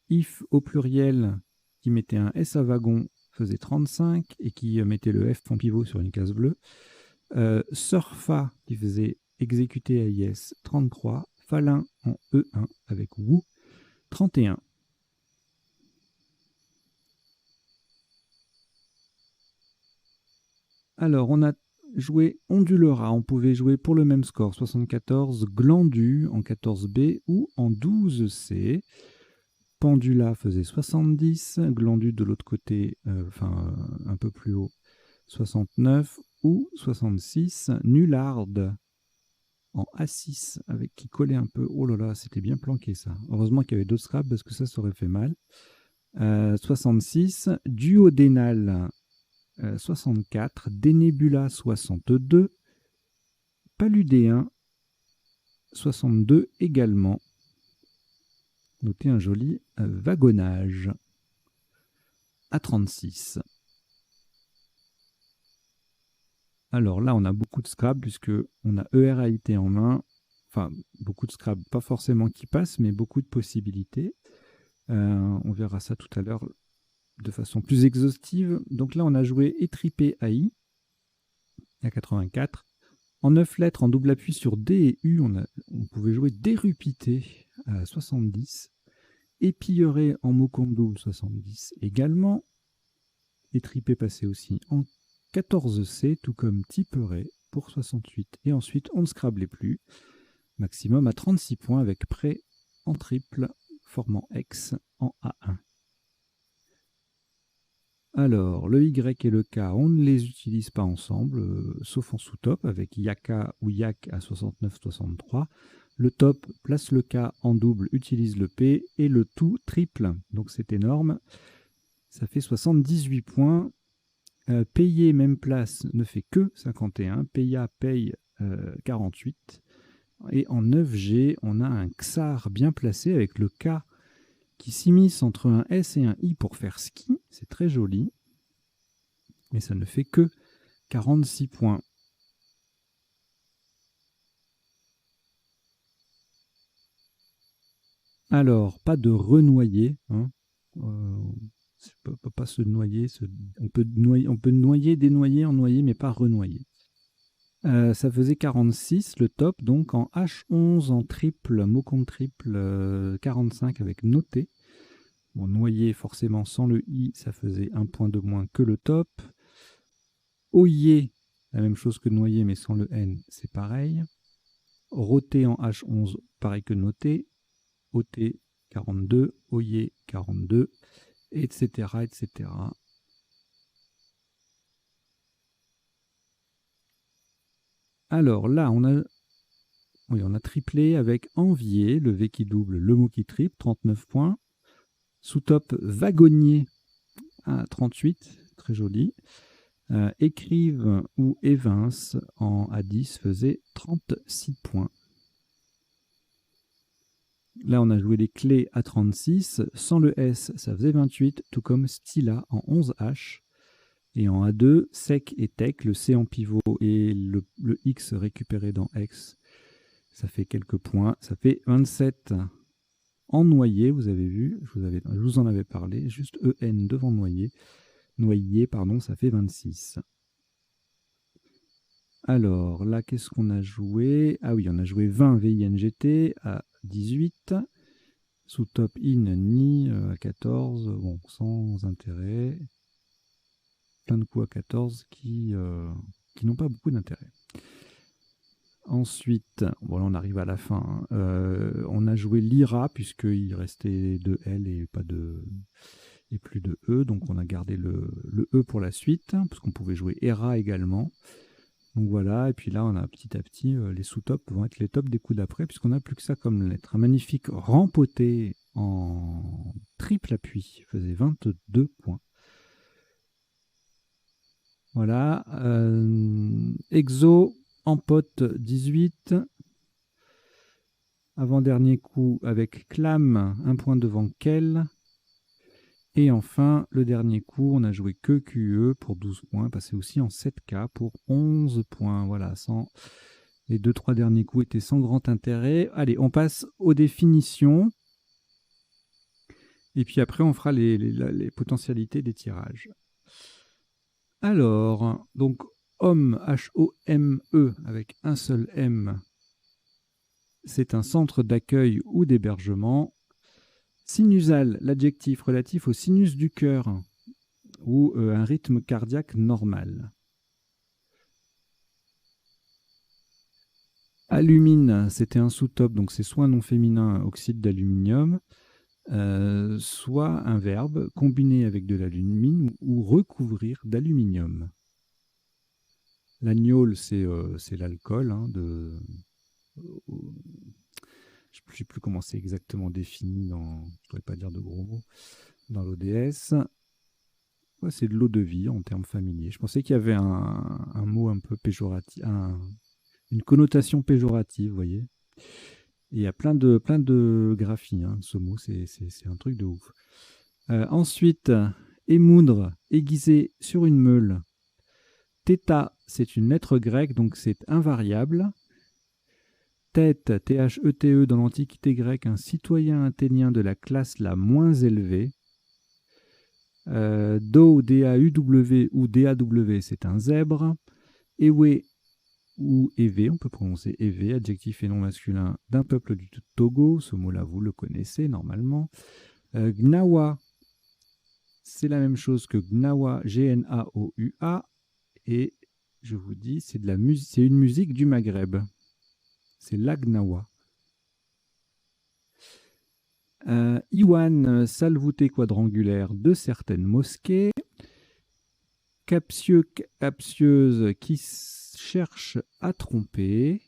If au pluriel qui mettait un S à wagon faisait 35 et qui mettait le F en pivot sur une case bleue. Surfa qui faisait exécuter AIS 33. Falin en E1 avec Woo 31. Alors on a joué ondulera, on pouvait jouer pour le même score 74, glandu en 14B ou en 12C. Pendula faisait 70, glandu de l'autre côté, un peu plus haut, 69 ou 66. Nullarde en A6 avec qui collait un peu. Oh là là, c'était bien planqué ça. Heureusement qu'il y avait d'autres scraps parce que ça aurait fait mal. 66. Duodénal 64. Dénébula 62. Paludéen 62 également. Notez un joli wagonnage à 36. Alors là, on a beaucoup de Scrabble puisque on a ERAIT en main. Enfin, beaucoup de Scrabble, pas forcément qui passent, mais beaucoup de possibilités. On verra ça tout à l'heure de façon plus exhaustive. Donc là, on a joué étripé AI à 84. En 9 lettres, en double appui sur D et U, on pouvait jouer dérupité à 70. Épilleuré en mot compte double 70 également. Étripé passé aussi en 14C, tout comme typeré pour 68. Et ensuite, on ne scrablait plus. Maximum à 36 points avec prêt en triple, formant X en A1. Alors, le Y et le K, on ne les utilise pas ensemble, sauf en sous-top, avec Yaka ou Yak à 69-63. Le top place le K en double, utilise le P, et le tout triple. Donc c'est énorme. Ça fait 78 points. Payer même place ne fait que 51. Paya paye 48. Et en 9G, on a un XAR bien placé avec le K qui s'immisce entre un S et un I pour faire ski. C'est très joli. Mais ça ne fait que 46 points. Alors, pas de renoyer. Hein. On ne peut pas se noyer. On peut noyer, dénoyer, ennoyer, mais pas renoyer. Ça faisait 46, le top, donc en H11 en triple, mot compte triple, 45 avec noté. Bon, noyer forcément sans le I, ça faisait un point de moins que le top. Oyer, la même chose que noyer, mais sans le N, c'est pareil. Roté en H11, pareil que noté. Oté, 42. Oyer, 42, etc., etc. Alors là, on a triplé avec envier, le V qui double, le mot qui triple, 39 points. Sous-top, wagonnier à 38, très joli. Écrive ou évince en A10 faisait 36 points. Là, on a joué les clés à 36. Sans le S, ça faisait 28, tout comme styla en 11H. Et en A2, sec et tech, le C en pivot et le X récupéré dans X, ça fait quelques points. Ça fait 27. En noyer, vous avez vu, je vous en avais parlé, juste EN devant noyer. Noyer, pardon, ça fait 26. Alors, là, qu'est-ce qu'on a joué? Ah oui, on a joué 20 VINGT à 18. Sous top in, ni à 14. Bon, sans intérêt. Plein de coups à 14 qui n'ont pas beaucoup d'intérêt. Ensuite, bon, là on arrive à la fin. On a joué l'IRA puisqu'il restait 2 L et plus de E. Donc on a gardé le E pour la suite, parce qu'on pouvait jouer ERA également. Donc voilà, et puis là on a petit à petit, les sous-tops vont être les tops des coups d'après, puisqu'on n'a plus que ça comme lettre. Un magnifique rempoté en triple appui, faisait 22 points. Voilà. Exo en pote 18. Avant-dernier coup avec Clam, un point devant Kel. Et enfin, le dernier coup, on a joué que QE pour 12 points, passé aussi en 7K pour 11 points. Voilà, les 2-3 derniers coups étaient sans grand intérêt. Allez, on passe aux définitions. Et puis après, on fera les potentialités des tirages. Alors, donc, Home, H-O-M-E, avec un seul M, c'est un centre d'accueil ou d'hébergement. Sinusal, l'adjectif relatif au sinus du cœur, ou un rythme cardiaque normal. Alumine, c'était un sous-top, donc c'est soit un nom féminin, oxyde d'aluminium, soit un verbe, combiner avec de l'alumine ou recouvrir d'aluminium. L'agnole, c'est l'alcool. Je ne sais plus comment c'est exactement défini, je ne pourrais pas dire de gros mots, dans l'ODS. Ouais, c'est de l'eau de vie en termes familiers. Je pensais qu'il y avait un mot un peu péjoratif, une connotation péjorative, vous voyez. Et il y a plein de graphies, hein, ce mot, c'est un truc de ouf. Ensuite, émoudre, aiguiser sur une meule. Theta, c'est une lettre grecque, donc c'est invariable. Thète, T-H-E-T-E, dans l'Antiquité grecque, un citoyen athénien de la classe la moins élevée. Do, D-A-U-W ou D-A-W, c'est un zèbre. Ewe ou Evé, on peut prononcer Evé, adjectif et nom masculin d'un peuple du Togo. Ce mot-là, vous le connaissez normalement. Gnawa, c'est la même chose que Gnawa, G-N-A-O-U-A. Et je vous dis, c'est une musique du Maghreb. C'est la Gnawa. Iwan, salle voûtée quadrangulaire de certaines mosquées. Captieux, captieuse qui cherche à tromper.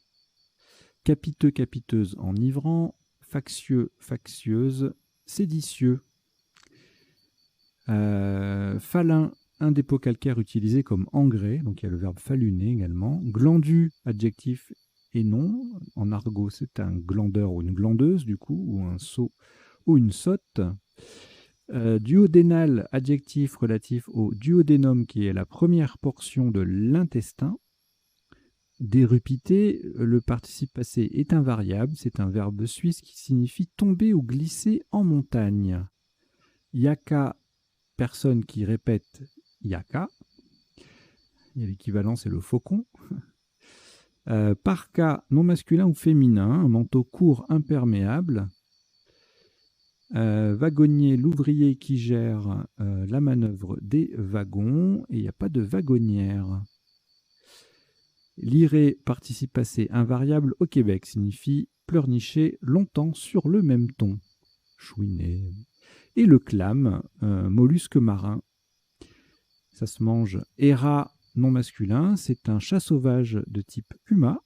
Capiteux, capiteuse, enivrant. Factieux, factieuse, séditieux. Falin, un dépôt calcaire utilisé comme engrais, donc il y a le verbe faluner également. Glandu, adjectif et nom. En argot, c'est un glandeur ou une glandeuse, du coup, ou un sot ou une sotte. Duodénal, adjectif relatif au duodénum, qui est la première portion de l'intestin. Dérupité, le participe passé est invariable, c'est un verbe suisse qui signifie tomber ou glisser en montagne. Yaka, personne qui répète yaka. Et l'équivalent, c'est le faucon. Parka, non masculin ou féminin, un manteau court imperméable. Wagonnier, l'ouvrier qui gère la manœuvre des wagons. Et il n'y a pas de wagonnière. Liré, participe passé invariable au Québec, signifie pleurnicher longtemps sur le même ton. Chouiner. Et le clam, mollusque marin. Ça se mange. Héra, non masculin, c'est un chat sauvage de type puma.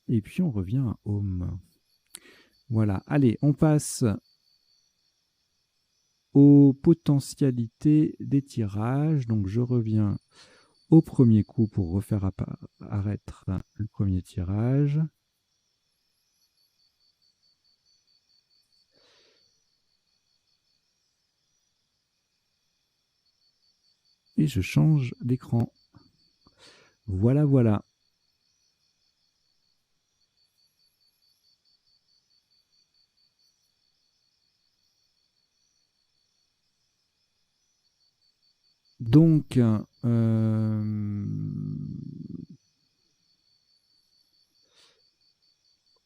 Et puis on revient à home. Voilà, allez, on passe aux potentialités des tirages. Donc je reviens au premier coup pour refaire apparaître le premier tirage. Et je change d'écran. Voilà, voilà. Donc,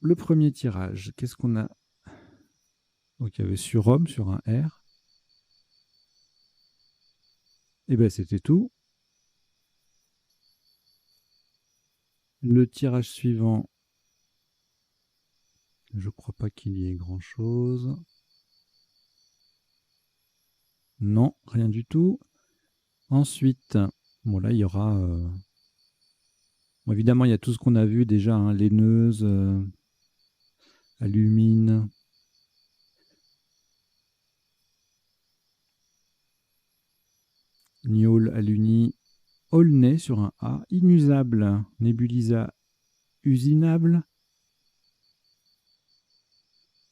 le premier tirage, qu'est-ce qu'on a? Donc, il y avait surhomme sur un R. Et bien, c'était tout. Le tirage suivant, je crois pas qu'il y ait grand-chose. Non, rien du tout. Ensuite, bon là, il y aura... bon, évidemment, il y a tout ce qu'on a vu déjà, hein, laineuse, alumine. Niol, aluni, aulnay sur un A. Inusable, nébulisa, usinable.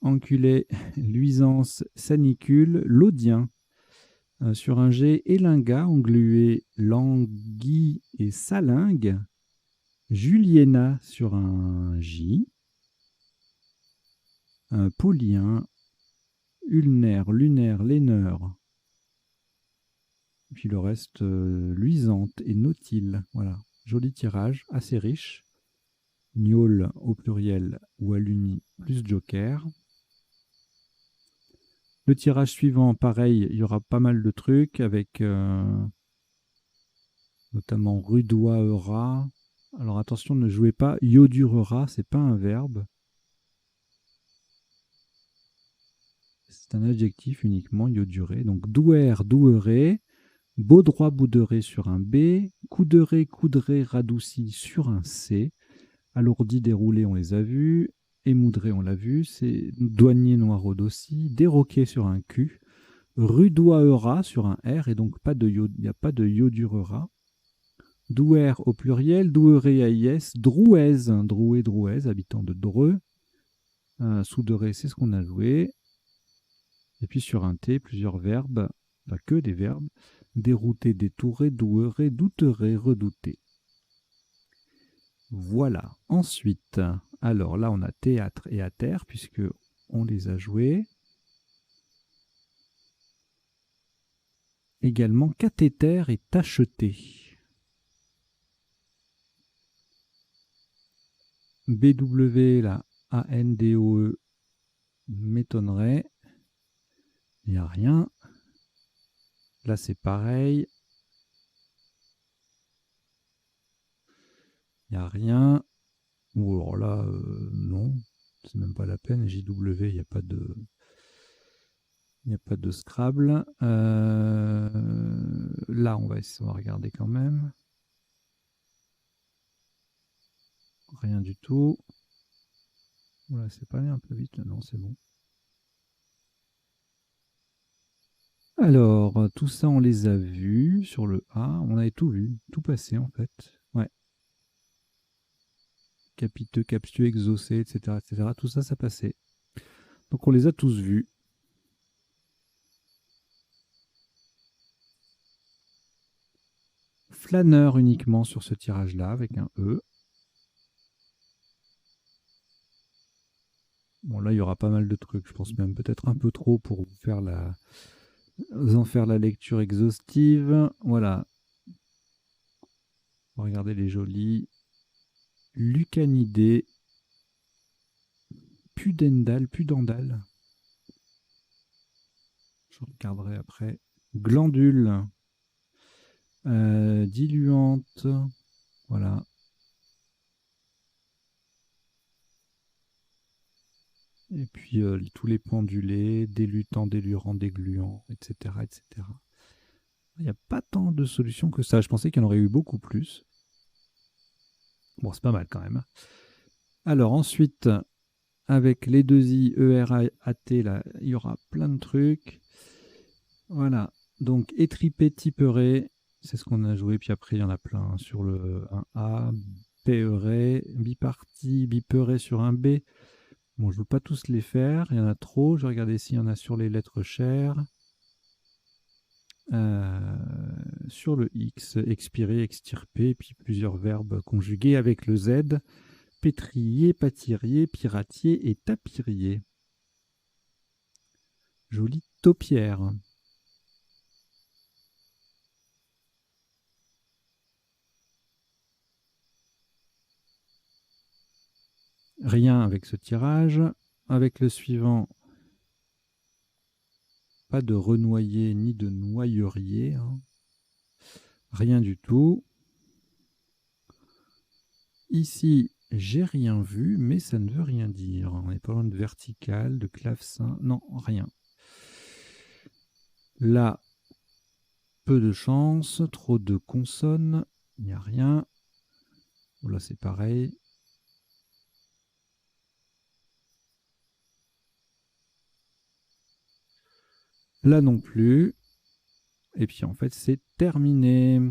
Enculé, luisance, sanicule, laudien. Sur un G, élinga, englué, languille et salingue. Juliena sur un J. Paulien, ulnaire, lunaire, laineur. Puis le reste, luisante et nautile. Voilà, joli tirage, assez riche. Niol au pluriel ou aluni plus joker. Le tirage suivant, pareil, il y aura pas mal de trucs avec notamment rudoiera. Alors attention, ne jouez pas iodurera, c'est pas un verbe. C'est un adjectif uniquement, iodurer. Donc douer, doueré, baudroit, bouderé sur un B, couderé, coudré, radouci sur un C, alourdi, déroulé, on les a vus, émoudré, on l'a vu, c'est douanier, noiraud aussi, déroqué sur un Q, rudoiera sur un R, et donc il n'y a pas de iodurera. Douer au pluriel, doueré AIS, drouez, droué, drouez, habitant de Dreux, souderé, c'est ce qu'on a joué. Et puis sur un T, plusieurs verbes, pas que des verbes, dérouté, détouré, doueré, douteré, redouté. Voilà. Ensuite, alors là, on a théâtre et ater, puisque on les a joués. Également cathéter et tacheté. BW, la ANDOE, m'étonnerait. Il n'y a rien. Là, c'est pareil. Il n'y a rien. Ou alors là, non. C'est même pas la peine. JW, il n'y a pas de... Il n'y a pas de Scrabble. Là, on va regarder quand même. Rien du tout. Voilà, c'est pas allé un peu vite. Non, c'est bon. Alors, tout ça, on les a vus sur le A. On avait tout vu, tout passé en fait. Ouais. Capiteux, captieux, exaucé, etc., etc. Tout ça, ça passait. Donc, on les a tous vus. Flâneur uniquement sur ce tirage-là, avec un E. Bon, là, il y aura pas mal de trucs. Je pense même peut-être un peu trop pour vous en faire la lecture exhaustive. Voilà. Regardez les jolis. Lucanidé. Pudendal. Je regarderai après. Glandule. Diluante. Voilà. Et puis tous les pendulés, délutant, délurant, dégluant, etc., etc. Il n'y a pas tant de solutions que ça. Je pensais qu'il y en aurait eu beaucoup plus. Bon, c'est pas mal quand même. Alors ensuite, avec les deux I, ERAT, là, il y aura plein de trucs. Voilà. Donc étripé, tiperé, c'est ce qu'on a joué. Puis après, il y en a plein sur le 1A, PERé, biparti, biperé sur un B. Bon, je ne veux pas tous les faire, il y en a trop. Je vais regarder s'il y en a sur les lettres chères. Sur le X, expirer, extirper, puis plusieurs verbes conjugués avec le Z. Pétrier, pâtirier, piratier et tapirier. Jolie taupière. Rien avec ce tirage. Avec le suivant, pas de renoyer ni de noyerier, hein. Rien du tout. Ici, j'ai rien vu, mais ça ne veut rien dire. On n'est pas loin de vertical, de clavecin. Non, rien. Là, peu de chance, trop de consonnes, il n'y a rien. Là, c'est pareil. Là non plus. Et puis en fait, c'est terminé.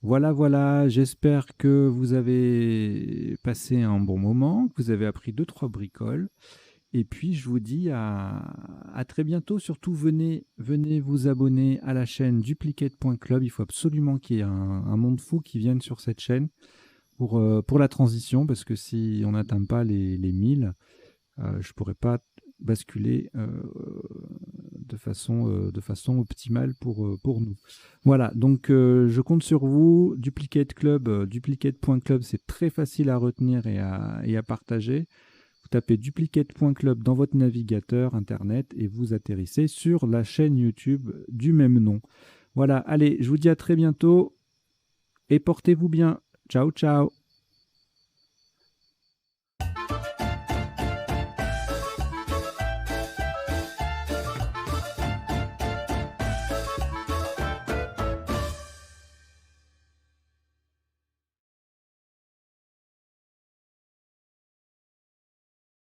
Voilà, voilà, j'espère que vous avez passé un bon moment, que vous avez appris 2-3 bricoles. Et puis, je vous dis à très bientôt. Surtout, venez vous abonner à la chaîne duplicate.club. Il faut absolument qu'il y ait un monde fou qui vienne sur cette chaîne pour la transition, parce que si on n'atteint pas les 1000, je ne pourrais pas basculer de façon optimale pour nous. Voilà, donc je compte sur vous. Duplicate Club, duplicate.club, c'est très facile à retenir et à partager. Vous tapez duplicate.club dans votre navigateur internet et vous atterrissez sur la chaîne YouTube du même nom. Voilà, allez, je vous dis à très bientôt et portez-vous bien. Ciao, ciao.